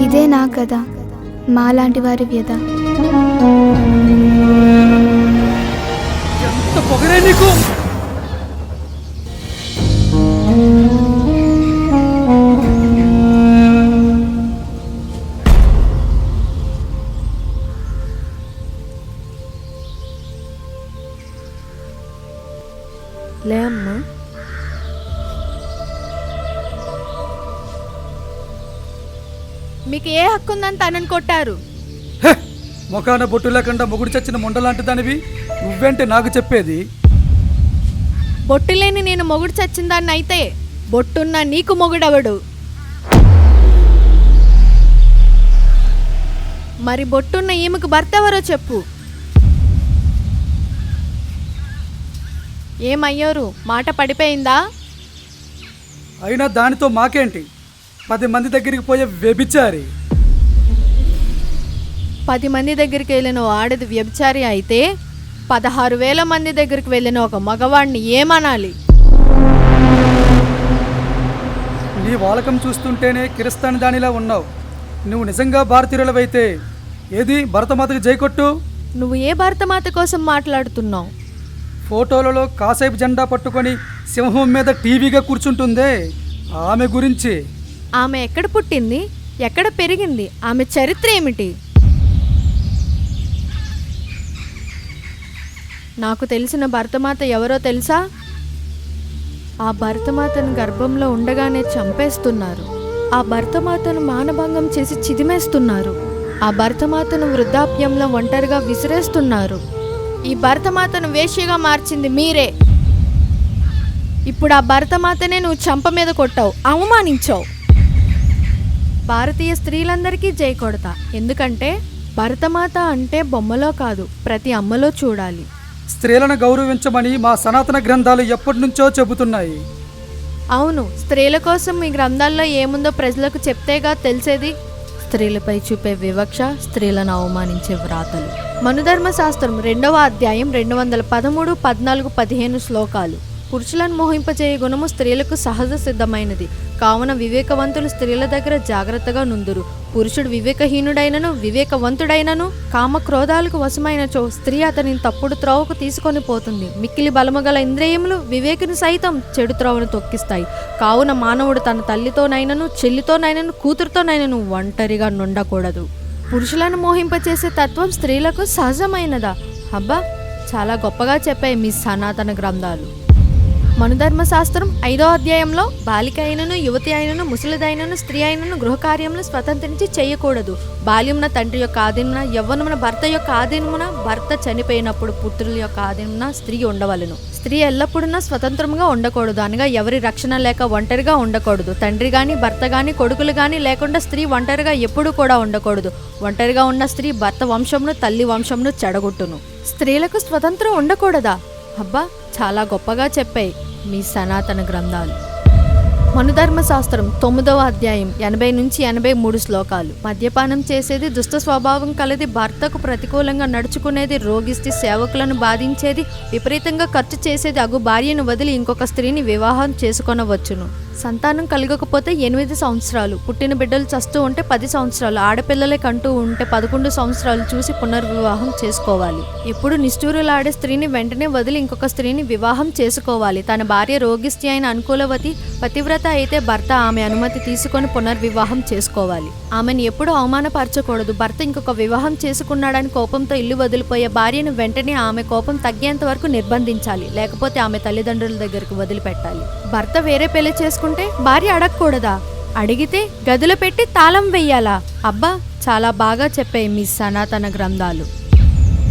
Speaker 5: ఇదే నా కథ, మాలాంటి వారి వ్యధ.
Speaker 4: ఎంత పొగరే నీకు!
Speaker 10: లే అమ్మా.
Speaker 12: మీకు ఏ హక్కు ఉందని తనని కొట్టారు?
Speaker 4: ముఖాన బొట్టు లేకుండా మొగుడు చచ్చిన ముండలాంటి దానివి నువ్వేంటే నాకు చెప్పేది?
Speaker 12: బొట్టు లేని నేను మొగుడు చచ్చిందాన్ని అయితే బొట్టున్న నీకు మొగుడవడు. మరి బొట్టున్న ఈమెకు భర్త ఎవరో చెప్పు. ఏమయ్యోరు, మాట పడిపోయిందా?
Speaker 4: అయినా దానితో మాకేంటి? 10 మంది దగ్గరికి పోయే వ్యభిచారి.
Speaker 12: 10 మంది దగ్గరికి వెళ్ళిన ఆడది వ్యభిచారి అయితే 16,000 మంది దగ్గరికి వెళ్ళిన ఒక మగవాడిని ఏమనాలి?
Speaker 4: నీ వాలకం చూస్తుంటేనే కిరస్తాని దానిలా ఉన్నావు. నువ్వు నిజంగా భారతీయులవైతే ఏది భరతమాతకి జైకొట్టు.
Speaker 12: నువ్వు ఏ భరతమాత కోసం మాట్లాడుతున్నావు?
Speaker 4: ఫోటోలలో కాసేపు జెండా పట్టుకొని సింహం మీద టీవీగా కూర్చుంటుందే, ఆమె గురించి.
Speaker 12: ఆమె ఎక్కడ పుట్టింది, ఎక్కడ పెరిగింది, ఆమె చరిత్ర ఏమిటి? నాకు తెలిసిన భరతమాత ఎవరో తెలుసా? ఆ భరతమాతను గర్భంలో ఉండగానే చంపేస్తున్నారు. ఆ భరతమాతను మానభంగం చేసి చిదిమేస్తున్నారు. ఆ భరతమాతను వృద్ధాప్యంలో ఒంటరిగా విసిరేస్తున్నారు. ఈ భరతమాతను వేశ్యగా మార్చింది మీరే. ఇప్పుడు ఆ భరతమాతనే నువ్వు చంప మీద కొట్టావు, అవమానించావు. భారతీయ స్త్రీలందరికీ జై కొడతా, ఎందుకంటే భరతమాత అంటే బొమ్మలో కాదు, ప్రతి అమ్మలో చూడాలి.
Speaker 4: స్త్రీలను గౌరవించమని మా సనాతన గ్రంథాలు ఎప్పటి నుంచో చెబుతున్నాయి.
Speaker 12: అవును, స్త్రీల కోసం మీ గ్రంథాల్లో ఏముందో ప్రజలకు చెప్తేగా తెలిసేది. స్త్రీలపై చూపే వివక్ష, స్త్రీలను అవమానించే వ్రాతలు. మనుధర్మశాస్త్రం 2వ అధ్యాయం 213, 14, 15 శ్లోకాలు. పురుషులను మోహింపజేయ గుణము స్త్రీలకు సహజ సిద్ధమైనది,
Speaker 10: కావున వివేకవంతులు స్త్రీల దగ్గర జాగ్రత్తగా నుందురు. పురుషుడు వివేకహీనుడైనను వివేకవంతుడైనను కామక్రోధాలకు వశమైనచో స్త్రీ అతనిని తప్పుడు త్రోవకు తీసుకొని పోతుంది. మిక్కిలి బలము గల ఇంద్రియములు వివేకుని సైతం చెడు త్రోవను తొక్కిస్తాయి. కావున మానవుడు తన తల్లితోనైనను చెల్లితోనైనను కూతురుతోనైనను ఒంటరిగా నుండకూడదు. పురుషులను మోహింపచేసే తత్వం స్త్రీలకు సహజమైనదా? అబ్బా, చాలా గొప్పగా చెప్పాయి మీ సనాతన గ్రంథాలు. మనుధర్మశాస్త్రం 5వ అధ్యాయంలో బాలిక అయినను యువతి అయినను ముసలిదైనను స్త్రీ అయినను గృహకార్యములను స్వతంత్రించి చేయకూడదు. బాల్యమున తండ్రి యొక్క ఆధీనమున, యవ్వనమున భర్త యొక్క ఆధీనమున, భర్త చనిపోయినప్పుడు పుత్రుల యొక్క ఆధీనమున స్త్రీ ఉండవలెను. స్త్రీ ఎల్లప్పుడూ స్వతంత్రంగా ఉండకూడదు, అనగా ఎవరి రక్షణ లేక ఒంటరిగా ఉండకూడదు. తండ్రి గాని భర్త గాని కొడుకులు గాని లేకుండా స్త్రీ ఒంటరిగా ఎప్పుడు కూడా ఉండకూడదు. ఒంటరిగా ఉన్న స్త్రీ భర్త వంశమును తల్లి వంశమును చెడగొట్టును. స్త్రీలకు స్వతంత్రం ఉండకూడదా? అబ్బా, చాలా గొప్పగా చెప్పాయి మీ సనాతన గ్రంథాలు. మనుధర్మశాస్త్రం 9వ అధ్యాయం 80 నుంచి 83 శ్లోకాలు. మద్యపానం చేసేది, దుష్ట స్వభావం కలది, భర్తకు ప్రతికూలంగా నడుచుకునేది, రోగిస్తే సేవకులను బాధించేది, విపరీతంగా ఖర్చు చేసేది అగు భార్యను వదిలి ఇంకొక స్త్రీని వివాహం చేసుకొనవచ్చును. సంతానం కలగకపోతే 8 సంవత్సరాలు, పుట్టిన బిడ్డలు చస్తూ ఉంటే 10 సంవత్సరాలు, ఆడపిల్లలే కంటూ ఉంటే 11 సంవత్సరాలు చూసి పునర్వివాహం చేసుకోవాలి. ఎప్పుడు నిష్ఠూరులాడే స్త్రీని వెంటనే వదిలి ఇంకొక స్త్రీని వివాహం చేసుకోవాలి. తన భార్య రోగిష్టి అయిన అనుకూలవతి పతివ్రత అయితే భర్త ఆమె అనుమతి తీసుకొని పునర్వివాహం చేసుకోవాలి. ఆమెను ఎప్పుడు అవమానపరచకూడదు. భర్త ఇంకొక వివాహం చేసుకున్నాడని కోపంతో ఇల్లు వదిలిపోయే భార్యను వెంటనే ఆమె కోపం తగ్గేంత వరకు నిర్బంధించాలి, లేకపోతే ఆమె తల్లిదండ్రుల దగ్గరకు వదిలిపెట్టాలి. భర్త వేరే పెళ్లి చేసుకుంటే భార్య అడగకూడదా? అడిగితే గదిలో పెట్టి తాళం వెయ్యాలా? అబ్బా, చాలా బాగా చెప్పాయి మీ సనాతన గ్రంథాలు.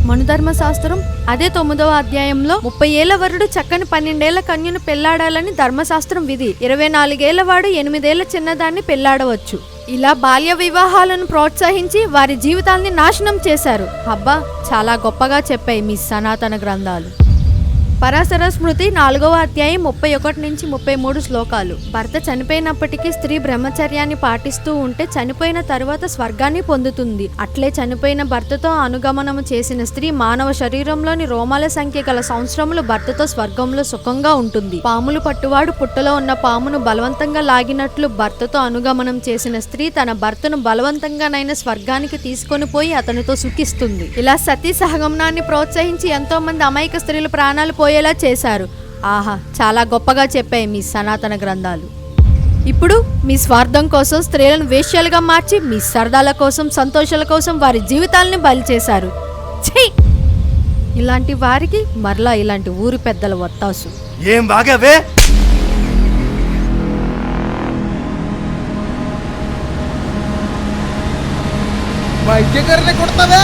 Speaker 10: మనుధర్మశాస్త్రం అదే 9వ అధ్యాయంలో 30 ఏళ్ల వరుడు చక్కని 12 ఏళ్ల కన్యను పెళ్లాడాలని ధర్మశాస్త్రం విధి. 24 ఏళ్ల వాడు 8 ఏళ్ల చిన్నదాన్ని పెళ్లాడవచ్చు. ఇలా బాల్య వివాహాలను ప్రోత్సహించి వారి జీవితాల్ని నాశనం చేశారు. అబ్బా, చాలా గొప్పగా చెప్పాయి మీ సనాతన గ్రంథాలు. పరాశర స్మృతి 4వ అధ్యాయం 31 నుంచి 33 శ్లోకాలు. భర్త చనిపోయినప్పటికీ స్త్రీ బ్రహ్మచర్యాన్ని పాటిస్తూ ఉంటే చనిపోయిన తరువాత స్వర్గాన్ని పొందుతుంది. అట్లే చనిపోయిన భర్తతో అనుగమనము చేసిన స్త్రీ మానవ శరీరంలోని రోమాల సంఖ్య గల సంవత్సరములు భర్తతో స్వర్గంలో సుఖంగా ఉంటుంది. పాములు పట్టువాడు పుట్టలో ఉన్న పామును బలవంతంగా లాగినట్లు భర్తతో అనుగమనం చేసిన స్త్రీ తన భర్తను బలవంతంగానైనా స్వర్గానికి తీసుకొని పోయి అతనితో సుఖిస్తుంది. ఇలా సతీ సహగమనాన్ని ప్రోత్సహించి ఎంతో మంది అమాయక స్త్రీల ప్రాణాలు పోయేలా చేశారు. ఆహా, చాలా గొప్పగా చెప్పాయి మీ సనాతన గ్రంథాలు. ఇప్పుడు మీ స్వార్థం కోసం స్త్రీలను వేశ్యలుగా మార్చి మీ సరదాల కోసం సంతోషాల కోసం వారి జీవితాలని బలి చేశారు. ఛీ! ఇలాంటి వారికి మరలా ఇలాంటి ఊరి పెద్దల వత్తాసు.
Speaker 8: ఏం బాగావే? కొడతావే?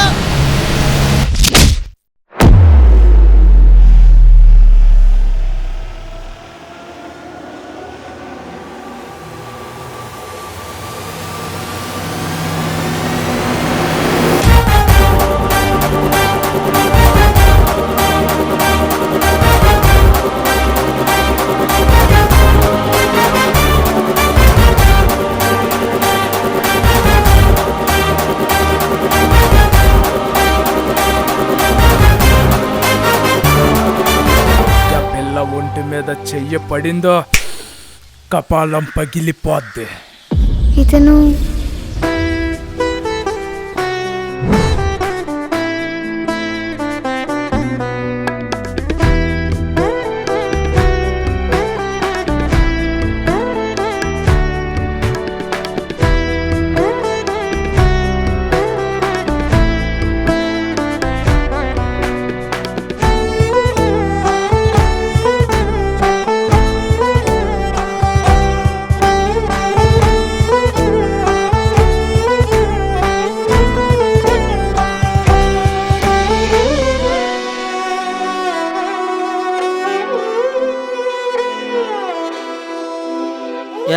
Speaker 9: ఒంటి మీద చెయ్యి పడిందో కపాలం పగిలిపోద్ది.
Speaker 5: ఇతను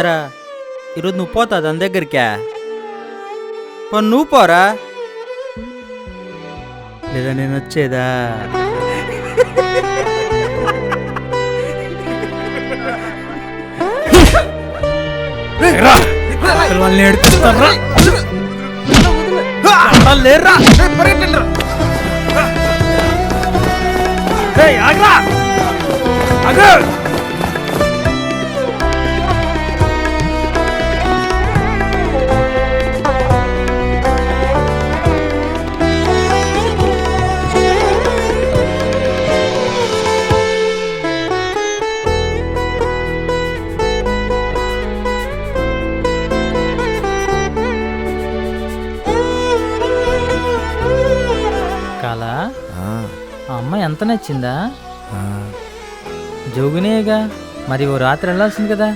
Speaker 8: ఎరా, ఈరోజు నువ్వు పోతా దాని దగ్గరికా? నువ్వు పోరా, లేదా నేను వచ్చేదా? ఆ అమ్మాయి ఎంత నచ్చిందా? జోగునేగా, మరి ఓ రాత్రి వెళ్ళాల్సింది కదా.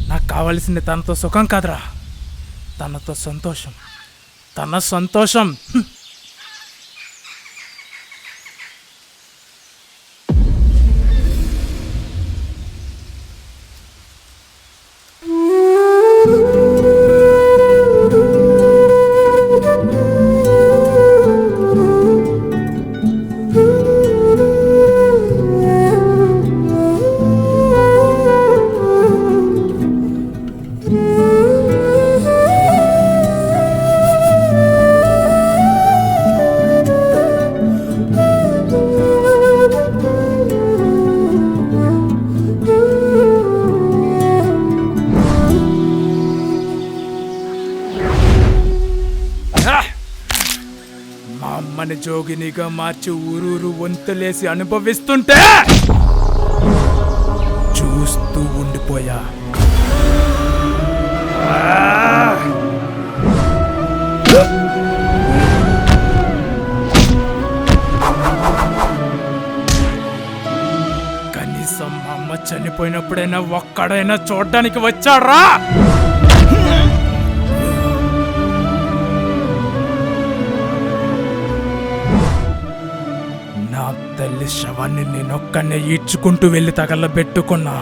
Speaker 9: నాకు కావాల్సింది తనతో సుఖం కాదురా, తనతో సంతోషం. తన సంతోషం. అమ్మని జోగినిగా మార్చి ఊరూరు వంతులేసి అనుభవిస్తుంటే చూస్తూ ఉండిపోయా. కనీసం మా అమ్మ చనిపోయినప్పుడైనా ఒక్కడైనా చూడ్డానికి వచ్చాడ్రా? నా తల్లి శవాన్ని నేనొక్కనే ఈడ్చుకుంటూ వెళ్ళి తగలబెట్టుకున్నా.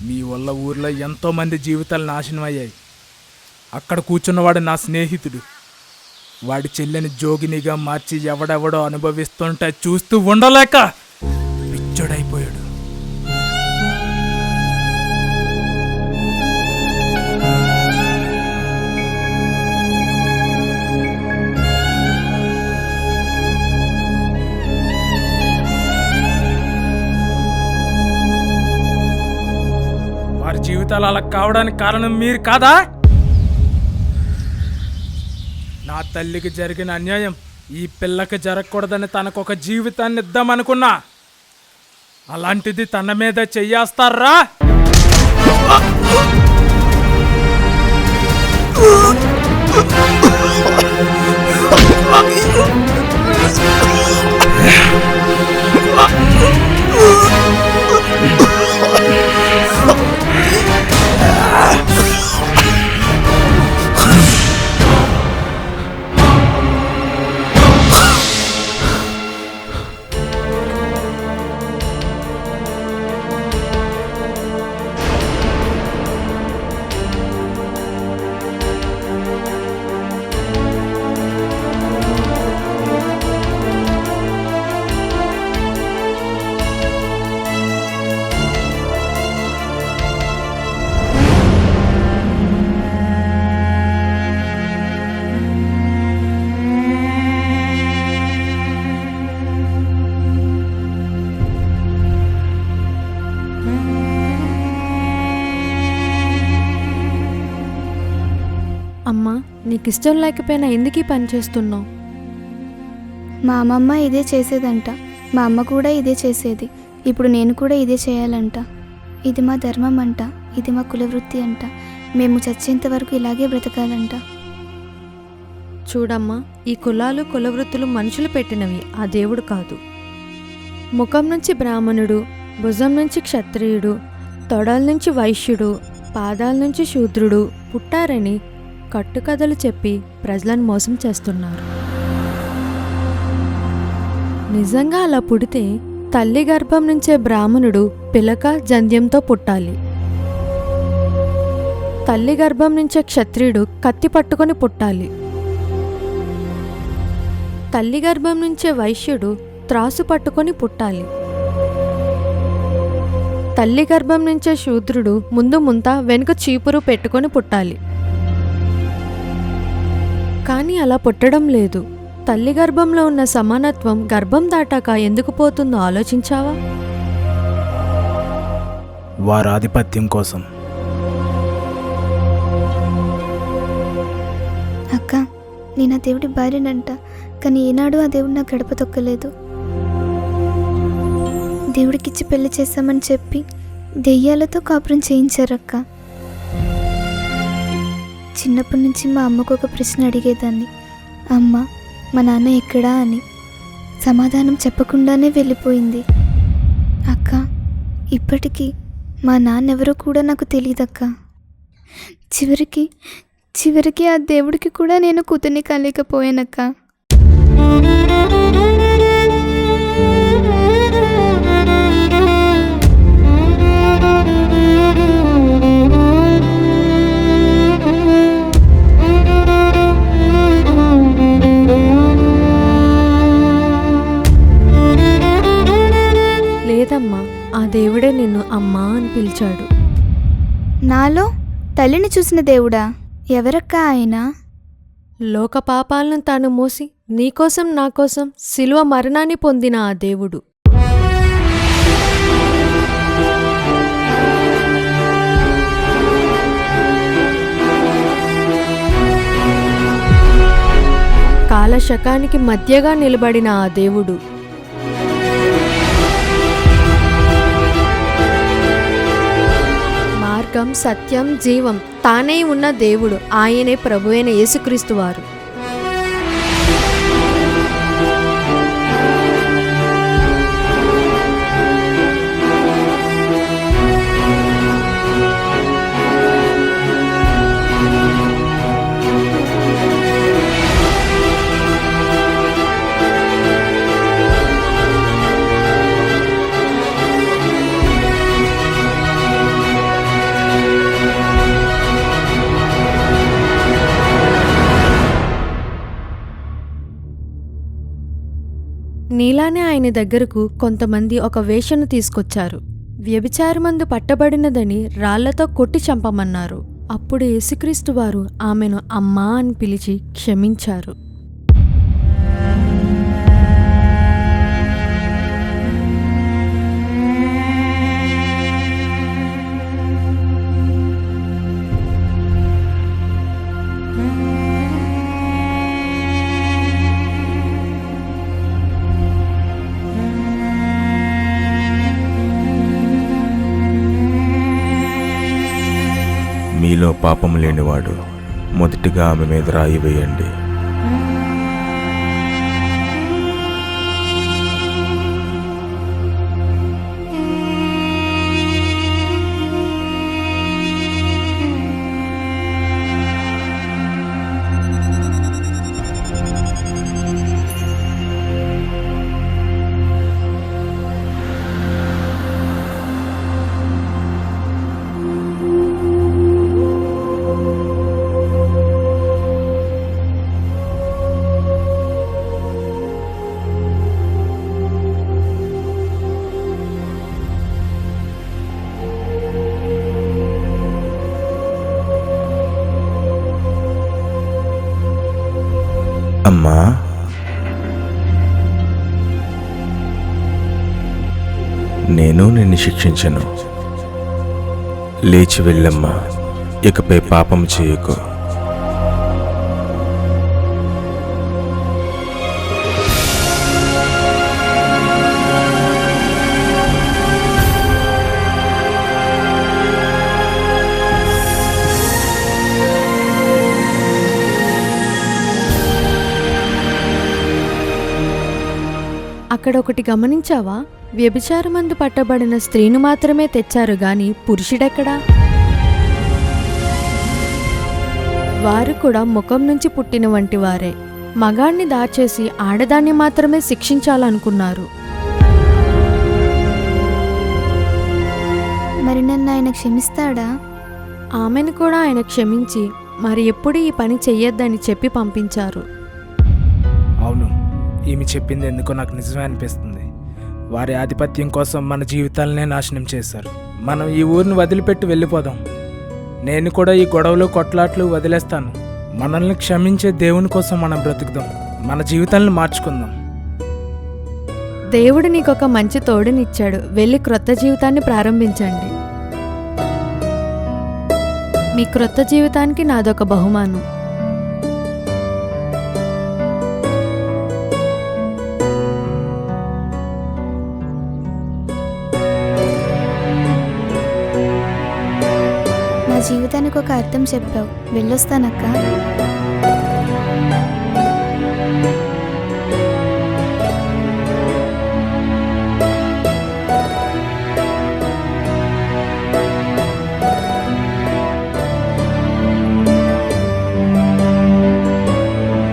Speaker 9: మీ వల్ల ఊర్లో ఎంతో మంది జీవితాలు నాశనం అయ్యాయి. అక్కడ కూర్చున్నవాడు నా స్నేహితుడు. వాడి చెల్లెని జోగినిగా మార్చి ఎవడెవడో అనుభవిస్తుంటే చూస్తూ ఉండలేక పిచ్చోడైపోయాడు. వారి జీవితాలు అలా కావడానికి కారణం మీరు కాదా? నా తల్లికి జరిగిన అన్యాయం ఈ పిల్లకి జరగకూడదని తనకొక జీవితాన్ని ఇద్దామనుకున్నా. అలాంటిది తన మీద చెయ్యేస్తారా?
Speaker 13: అమ్మా, నీకు ఇష్టం లేకపోయినా ఎందుకు ఈ పని చేస్తున్నావు?
Speaker 5: మా అమ్మమ్మ ఇదే చేసేదంట, మా అమ్మ కూడా ఇదే చేసేది, ఇప్పుడు నేను కూడా ఇదే చేయాలంట. ఇది మా ధర్మం అంట, ఇది మా కులవృత్తి అంట, మేము చచ్చేంత వరకు ఇలాగే బ్రతకాలంట.
Speaker 13: చూడమ్మా, ఈ కులాలు కులవృత్తులు మనుషులు పెట్టినవి, ఆ దేవుడు కాదు. ముఖం నుంచి బ్రాహ్మణుడు, భుజం నుంచి క్షత్రియుడు, తొడల నుంచి వైశ్యుడు, పాదాల నుంచి శూద్రుడు పుట్టారని కట్టుకథలు చెప్పి ప్రజలను మోసం చేస్తున్నారు. నిజంగా అలా పుడితే తల్లి గర్భం నుంచే బ్రాహ్మణుడు పిలక జంధ్యంతో పుట్టాలి. తల్లి గర్భం నుంచే క్షత్రియుడు కత్తి పట్టుకొని పుట్టాలి. తల్లి గర్భం నుంచే వైశ్యుడు త్రాసు పట్టుకొని పుట్టాలి. తల్లి గర్భం నుంచే శూద్రుడు ముందు ముంత వెనుక చీపురు పెట్టుకొని పుట్టాలి. కానీ అలా పుట్టడం లేదు. తల్లి గర్భంలో ఉన్న సమానత్వం గర్భం దాటాక ఎందుకు పోతుందో ఆలోచించావా?
Speaker 9: వారి ఆధిపత్యం కోసం.
Speaker 5: అక్క, నేను ఆ దేవుడి భార్యనంట, కానీ ఏనాడు ఆ దేవుడు నా గడప తొక్కలేదు. దేవుడికిచ్చి పెళ్లి చేస్తామని చెప్పి దెయ్యాలతో కాపురం చేయించారక్క. చిన్నప్పటి నుంచి మా అమ్మకు ఒక ప్రశ్న అడిగేదాన్ని, అమ్మ మా నాన్న ఎక్కడా అని. సమాధానం చెప్పకుండానే వెళ్ళిపోయింది. అక్క, ఇప్పటికీ మా నాన్న ఎవరో కూడా నాకు తెలియదక్క. చివరికి ఆ దేవుడికి కూడా నేను కూతుర్ని కాలేకపోయానక్క.
Speaker 13: లేదమ్మా, ఆ దేవుడే నిన్ను అమ్మా అని పిలిచాడు.
Speaker 5: నాలో తల్లిని చూసిన దేవుడా? ఎవరక్క ఆయన?
Speaker 13: లోక పాపాలను తాను మోసి నీకోసం నాకోసం శిలువ మరణాన్ని పొందిన ఆ దేవుడు. కాలశకానికి మధ్యగా నిలబడిన ఆ దేవుడు. మార్గం, సత్యం, జీవం తానే ఉన్న దేవుడు. ఆయనే ప్రభు అయిన యేసుక్రీస్తు వారు. నీలానే ఆయన దగ్గరకు కొంతమంది ఒక వేశ్యను తీసుకొచ్చారు. వ్యభిచారమందు పట్టబడినదని రాళ్లతో కొట్టి చంపమన్నారు. అప్పుడు యేసుక్రీస్తు వారు ఆమెను అమ్మా అని పిలిచి క్షమించారు.
Speaker 14: మీలో పాపం లేనివాడు మొదటిగా ఆమె మీద రాయి వేయండి. అమ్మా, నేను నిన్ను శిక్షించను. లేచి వెళ్ళమ్మా, ఇకపై పాపం చేయకు.
Speaker 13: అక్కడ ఒకటి గమనించావా? వ్యభిచారమందు పట్టబడిన స్త్రీని మాత్రమే తెచ్చారు గాని పురుషుడెక్కడా? వారు కూడా ముఖం నుంచి పుట్టిన వంటి వారే. మగాణ్ణి దాచేసి ఆడదాన్ని మాత్రమే శిక్షించాలనుకున్నారు.
Speaker 5: మరి నన్ను ఆయన క్షమిస్తాడా?
Speaker 13: ఆమెను కూడా ఆయన క్షమించి మరి ఎప్పుడు ఈ పని చెయ్యొద్దని చెప్పి పంపించారు.
Speaker 9: అవును, ఈమె చెప్పింది ఎందుకో నాకు నిజమే అనిపిస్తుంది. వారి ఆధిపత్యం కోసం మన జీవితాలనే నాశనం చేశారు. మనం ఈ ఊరిని వదిలిపెట్టి వెళ్ళిపోదాం. నేను కూడా ఈ గొడవలు కొట్లాట్లు వదిలేస్తాను. మనల్ని క్షమించే దేవుని కోసం మనం బ్రతుకుదాం, మన జీవితాలను మార్చుకుందాం.
Speaker 13: దేవుడు నీకొక మంచి తోడునిచ్చాడు, వెళ్ళి క్రొత్త జీవితాన్ని ప్రారంభించండి. మీ క్రొత్త జీవితానికి నాదొక బహుమానం.
Speaker 5: నా జీవితానికి ఒక అర్థం చెప్పావు. వెళ్ళొస్తానక్క.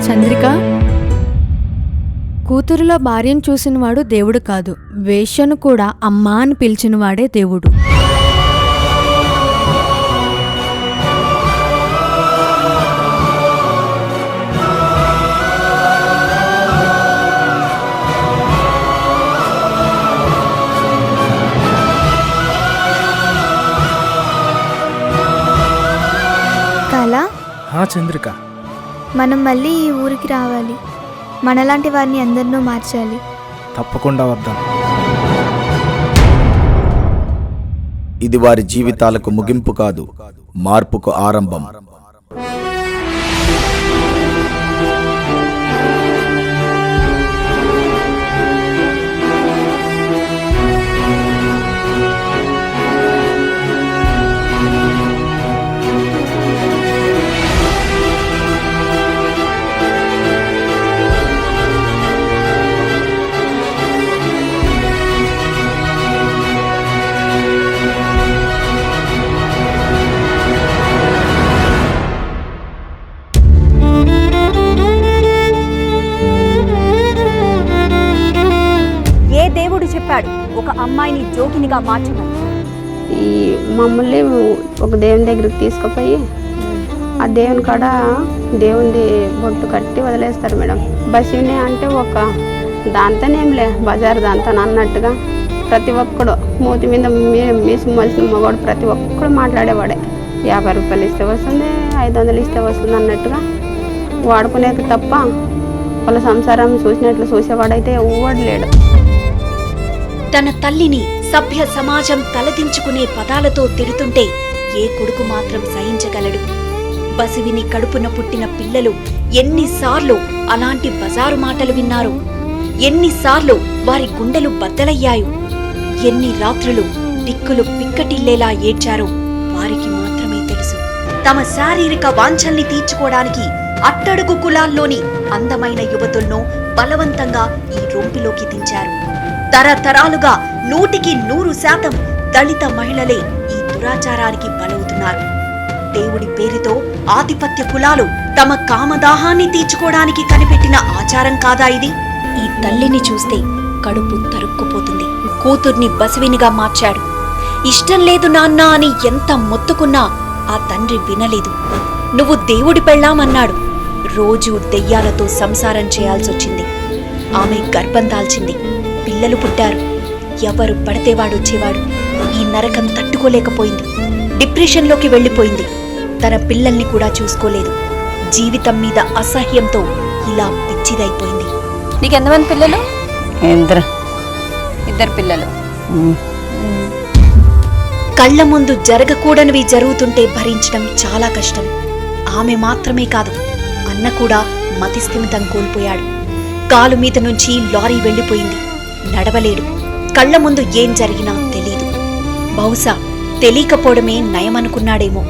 Speaker 13: చంద్రిక, కూతురులో భార్యను చూసినవాడు దేవుడు కాదు, వేశ్యను కూడా అమ్మా అని పిలిచినవాడే దేవుడు.
Speaker 5: కళ,
Speaker 9: చంద్రిక,
Speaker 5: మనం మళ్ళీ ఈ ఊరికి రావాలి. మనలాంటి వారిని అందరినూ మార్చాలి.
Speaker 9: తప్పకుండా వద్దాం.
Speaker 2: ఇది వారి జీవితాలకు ముగింపు కాదు, మార్పుకు ఆరంభం.
Speaker 15: చెప్పాడు ఒక అమ్మాయిని జోగినిగా మార్చమని.
Speaker 16: ఈ మమ్మల్ని ఒక దేవుని దగ్గరికి తీసుకుపోయి ఆ దేవుని కాడ దేవుని బొట్టు కట్టి వదిలేస్తారు మేడం. బస్సుని అంటే ఒక దాంతోనేంలే బజార్ దాంతో అన్నట్టుగా ప్రతి ఒక్కడు మూతి మీద మీసు మలిసిన మగవాడు ప్రతి ఒక్కడు మాట్లాడేవాడే. 50 రూపాయలు ఇస్తే వస్తుంది, 500 ఇస్తే వస్తుంది అన్నట్టుగా వాడుకునేది తప్ప వాళ్ళ సంసారం చూసినట్లు చూసేవాడైతే ఎవడు లేడు.
Speaker 15: తన తల్లిని సభ్య సమాజం తలదించుకునే పదాలతో తిడుతుంటే ఏ కొడుకు మాత్రం సహించగలడు? బసివిని కడుపున పుట్టిన పిల్లలు ఎన్నిసార్లు అలాంటి బజారు మాటలు విన్నారు? ఎన్నిసార్లు వారి గుండెలు బద్దలయ్యాయో? ఎన్ని రాత్రులు దిక్కులు పిక్కటిల్లేలా ఏడ్చారో వారికి మాత్రమే తెలుసు. తమ శారీరక వాంఛల్ని తీర్చుకోవడానికి అట్టడుగు కులాల్లోని అందమైన యువతులను బలవంతంగా ఈ రొంపిలోకి దించారు. తరతరాలుగా 100% దళిత మహిళలే ఈ దురాచారానికి బలవుతున్నారు. దేవుడి పేరుతో ఆధిపత్య కులాలు తమ కామదాహాన్ని తీర్చుకోవడానికి కనిపెట్టిన ఆచారం కాదా ఇది? ఈ తల్లిని చూస్తే కడుపు తరుక్కుపోతుంది. కూతుర్ని బసివినిగా మార్చాడు. ఇష్టం లేదు నాన్న అని ఎంత మొత్తుకున్నా ఆ తండ్రి వినలేదు. నువ్వు దేవుడి పెళ్ళామన్నాడు. రోజూ దెయ్యాలతో సంసారం చేయాల్సొచ్చింది. ఆమె గర్భం దాల్చింది. పిల్లలు పుట్టారు. ఎవరు పడితే వాడొచ్చేవాడు. ఈ నరకం తట్టుకోలేకపోయింది. డిప్రెషన్లోకి వెళ్ళిపోయింది. తన పిల్లల్ని కూడా చూసుకోలేదు. జీవితం మీద అసహ్యంతో ఇలా పిచ్చిదైపోయింది.
Speaker 10: నీకెంతమంది పిల్లలు? 2 పిల్లలు.
Speaker 15: కళ్ల ముందు జరగకూడనివి జరుగుతుంటే భరించడం చాలా కష్టం. ఆమె మాత్రమే కాదు, అన్న కూడా మతిస్థిమితం కోల్పోయాడు. కాలు మీద నుంచి లారీ వెళ్ళిపోయింది. నడవలేడు. కళ్ల ముందు ఏం జరిగినా తెలీదు. బహుశా తెలియకపోవడమే నయమనుకున్నాడేమో.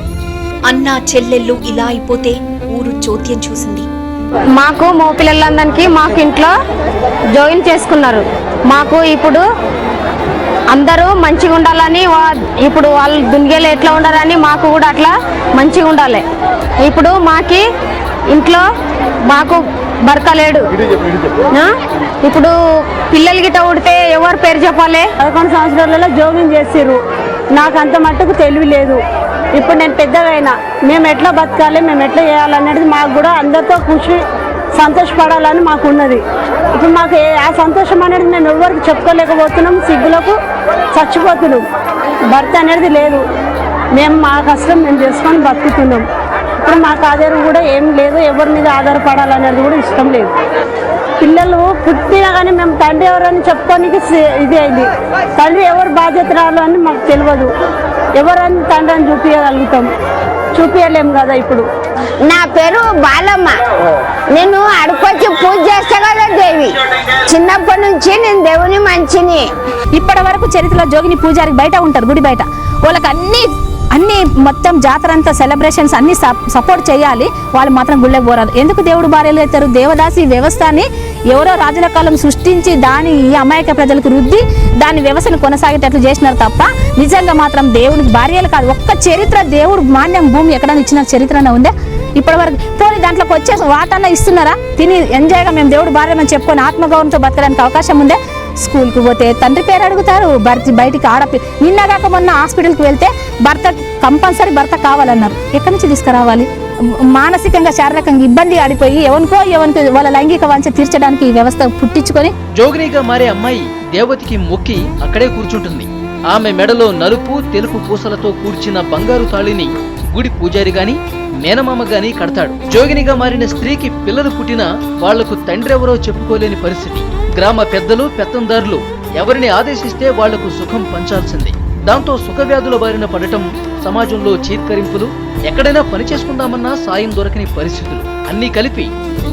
Speaker 15: అన్నా చెల్లెళ్ళు ఇలా అయిపోతే ఊరు చోద్యం చూసింది.
Speaker 16: మాకు మో పిల్లలందరికీ మాకు ఇంట్లో జాయిన్ చేసుకున్నారు. మాకు ఇప్పుడు అందరూ మంచిగా ఉండాలని, ఇప్పుడు వాళ్ళు దునిగేలు ఎట్లా ఉండాలని మాకు కూడా అట్లా మంచిగా ఉండాలి. ఇప్పుడు మాకి ఇంట్లో మాకు భర్త లేడు. ఇప్పుడు పిల్లలు గిట్ట ఉడితే ఎవరు పేరు చెప్పాలి?
Speaker 17: 11 సంవత్సరాలలో జోగింగ్ చేసిర్రు. నాకు అంత మట్టుకు తెలివి లేదు. ఇప్పుడు నేను పెద్దగైనా మేము ఎట్లా బతకాలి, మేము ఎట్లా చేయాలనేది మాకు కూడా అందరితో ఖుషి సంతోషపడాలని మాకు ఉన్నది. ఇప్పుడు మాకు ఆ సంతోషం అనేది మేము ఎవరికి చెప్పుకోలేకపోతున్నాం. సిగ్గులకు చచ్చిపోతున్నాం. భర్త అనేది లేదు. మేము మా కష్టం మేము చేసుకొని బతుకుతున్నాం. ఎప్పుడు మాకు ఆధారం కూడా ఏం లేదు, ఎవరి మీద ఆధారపడాలనేది కూడా ఇష్టం లేదు. పిల్లలు పుట్టినా కానీ మేము తండ్రి ఎవరని చెప్పుకోనికి ఇది అయింది. తండ్రి ఎవరు బాధ్యతరాలు అని మాకు తెలియదు. ఎవరని తండ్రి అని చూపించలేము కదా. ఇప్పుడు
Speaker 18: నా పేరు బాలమ్మ. నేను అడుకొచ్చి పూజ చేస్తా కదా దేవి. చిన్నప్పటి నుంచి నేను దేవుని మంచిని.
Speaker 19: ఇప్పటి వరకు చరిత్రలో జోగిని పూజారి బయట ఉంటారు, గుడి బయట. వాళ్ళకి అన్ని మొత్తం జాతర అంతా సెలబ్రేషన్స్ అన్ని సపోర్ట్ చేయాలి, వాళ్ళు మాత్రం గుళ్ళకి పోరాదు. ఎందుకు దేవుడు భార్యలు అవుతారు? దేవదాసి వ్యవస్థని ఎవరో రాజుల కాలం సృష్టించి దాని ఈ అమాయక ప్రజలకు రుద్ది దాని వ్యవస్థను కొనసాగేటట్లు చేసినారు తప్ప నిజంగా మాత్రం దేవునికి భార్యలు కాదు. ఒక్క చరిత్ర దేవుడు మాన్యం భూమి ఎక్కడైనా ఇచ్చిన చరిత్ర ఉందా ఇప్పటి వరకు? పోనీ దాంట్లోకి వచ్చే వాటన్నా ఇస్తున్నారా? తిని ఎంజాయ్గా మేము దేవుడు భార్యమని చెప్పుకొని ఆత్మగౌరవంతో బతకడానికి అవకాశం ఉందే? స్కూల్కి పోతే తండ్రి పేరు అడుగుతారు, బయటికి నిన్నగాక మొన్న హాస్పిటల్కి వెళ్తే కంపల్సరీ భర్త కావాలన్నారు. ఎక్కడి నుంచి తీసుకురావాలి? మానసికంగా శారీరకంగా ఇబ్బంది ఆడిపోయి ఎవరికో వాళ్ళ లైంగిక వాంఛ తీర్చడానికి ఈ వ్యవస్థ పుట్టించుకొని
Speaker 20: జోగినిగా మారే అమ్మాయి దేవతకి మొక్కి అక్కడే కూర్చుంటుంది. ఆమె మెడలో నలుపు తెలుపు పూసలతో కూర్చిన బంగారు తాళిని గుడి పూజారి గాని మేనమామ గాని కడతాడు. జోగినిగా మారిన స్త్రీకి పిల్లలు పుట్టినా వాళ్లకు తండ్రెవరో చెప్పుకోలేని పరిస్థితి. గ్రామ పెద్దలు పెత్తందారులు ఎవరిని ఆదేశిస్తే వాళ్లకు సుఖం పంచాల్సిందే. దాంతో సుఖవ్యాధుల బారిన పడటం, సమాజంలో చీత్కరింపులు, ఎక్కడైనా పని చేసుకుందామన్నా సాయం దొరకని పరిస్థితులు అన్నీ కలిపి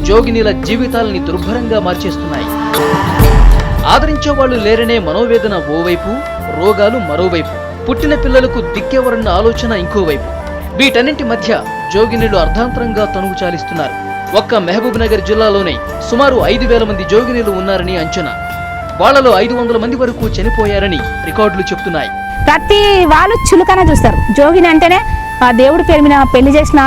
Speaker 20: జోగినీల జీవితాలని దుర్భరంగా మార్చేస్తున్నాయి. ఆదరించేవాళ్లు లేరనే మనోవేదన ఓవైపు, రోగాలు మరోవైపు, పుట్టిన పిల్లలకు దిక్కెవరన్న ఆలోచన ఇంకోవైపు. వీటన్నింటి మధ్య జోగినీలు అర్ధాంతరంగా తనువు చాలిస్తున్నారు. ఒక్క మహబూబ్ నగర్ జిల్లాలోనే సుమారు 5,000 మంది జోగినీలు ఉన్నారని అంచనా. వాళ్లలో 500 మంది వరకు చనిపోయారని రికార్డులు చెప్తున్నాయి.
Speaker 19: ప్రతి వాళ్ళు చులకన చూస్తారు. జోగిని అంటేనే ఆ దేవుడి పేరు మీద పెళ్లి చేసిన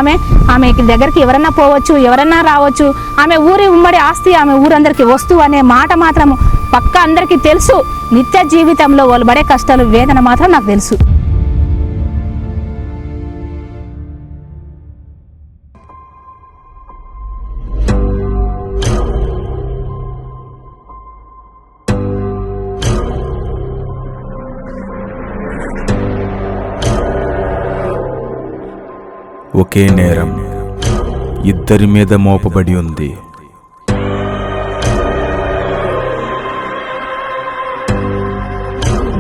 Speaker 19: ఆమె దగ్గరికి ఎవరన్నా పోవచ్చు, ఎవరన్నా రావచ్చు, ఆమె ఊరి ఉమ్మడి ఆస్తి, ఆమె ఊరందరికీ వస్తువు అనే మాట మాత్రం పక్క అందరికీ తెలుసు. నిత్య జీవితంలో వాళ్ళు పడే కష్టాలు, వేదన మాత్రం నాకు తెలుసు.
Speaker 14: ఒకే నేరం ఇద్దరి మీద మోపబడి ఉంది.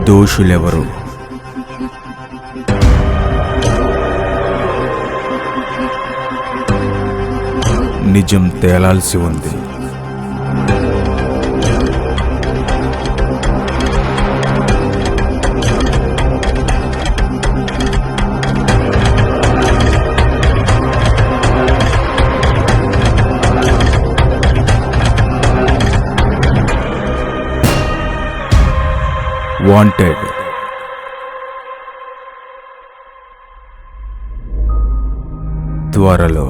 Speaker 14: దోషులెవరు? నిజం తేలాల్సి ఉంది. వాంటెడ్. త్వరలో.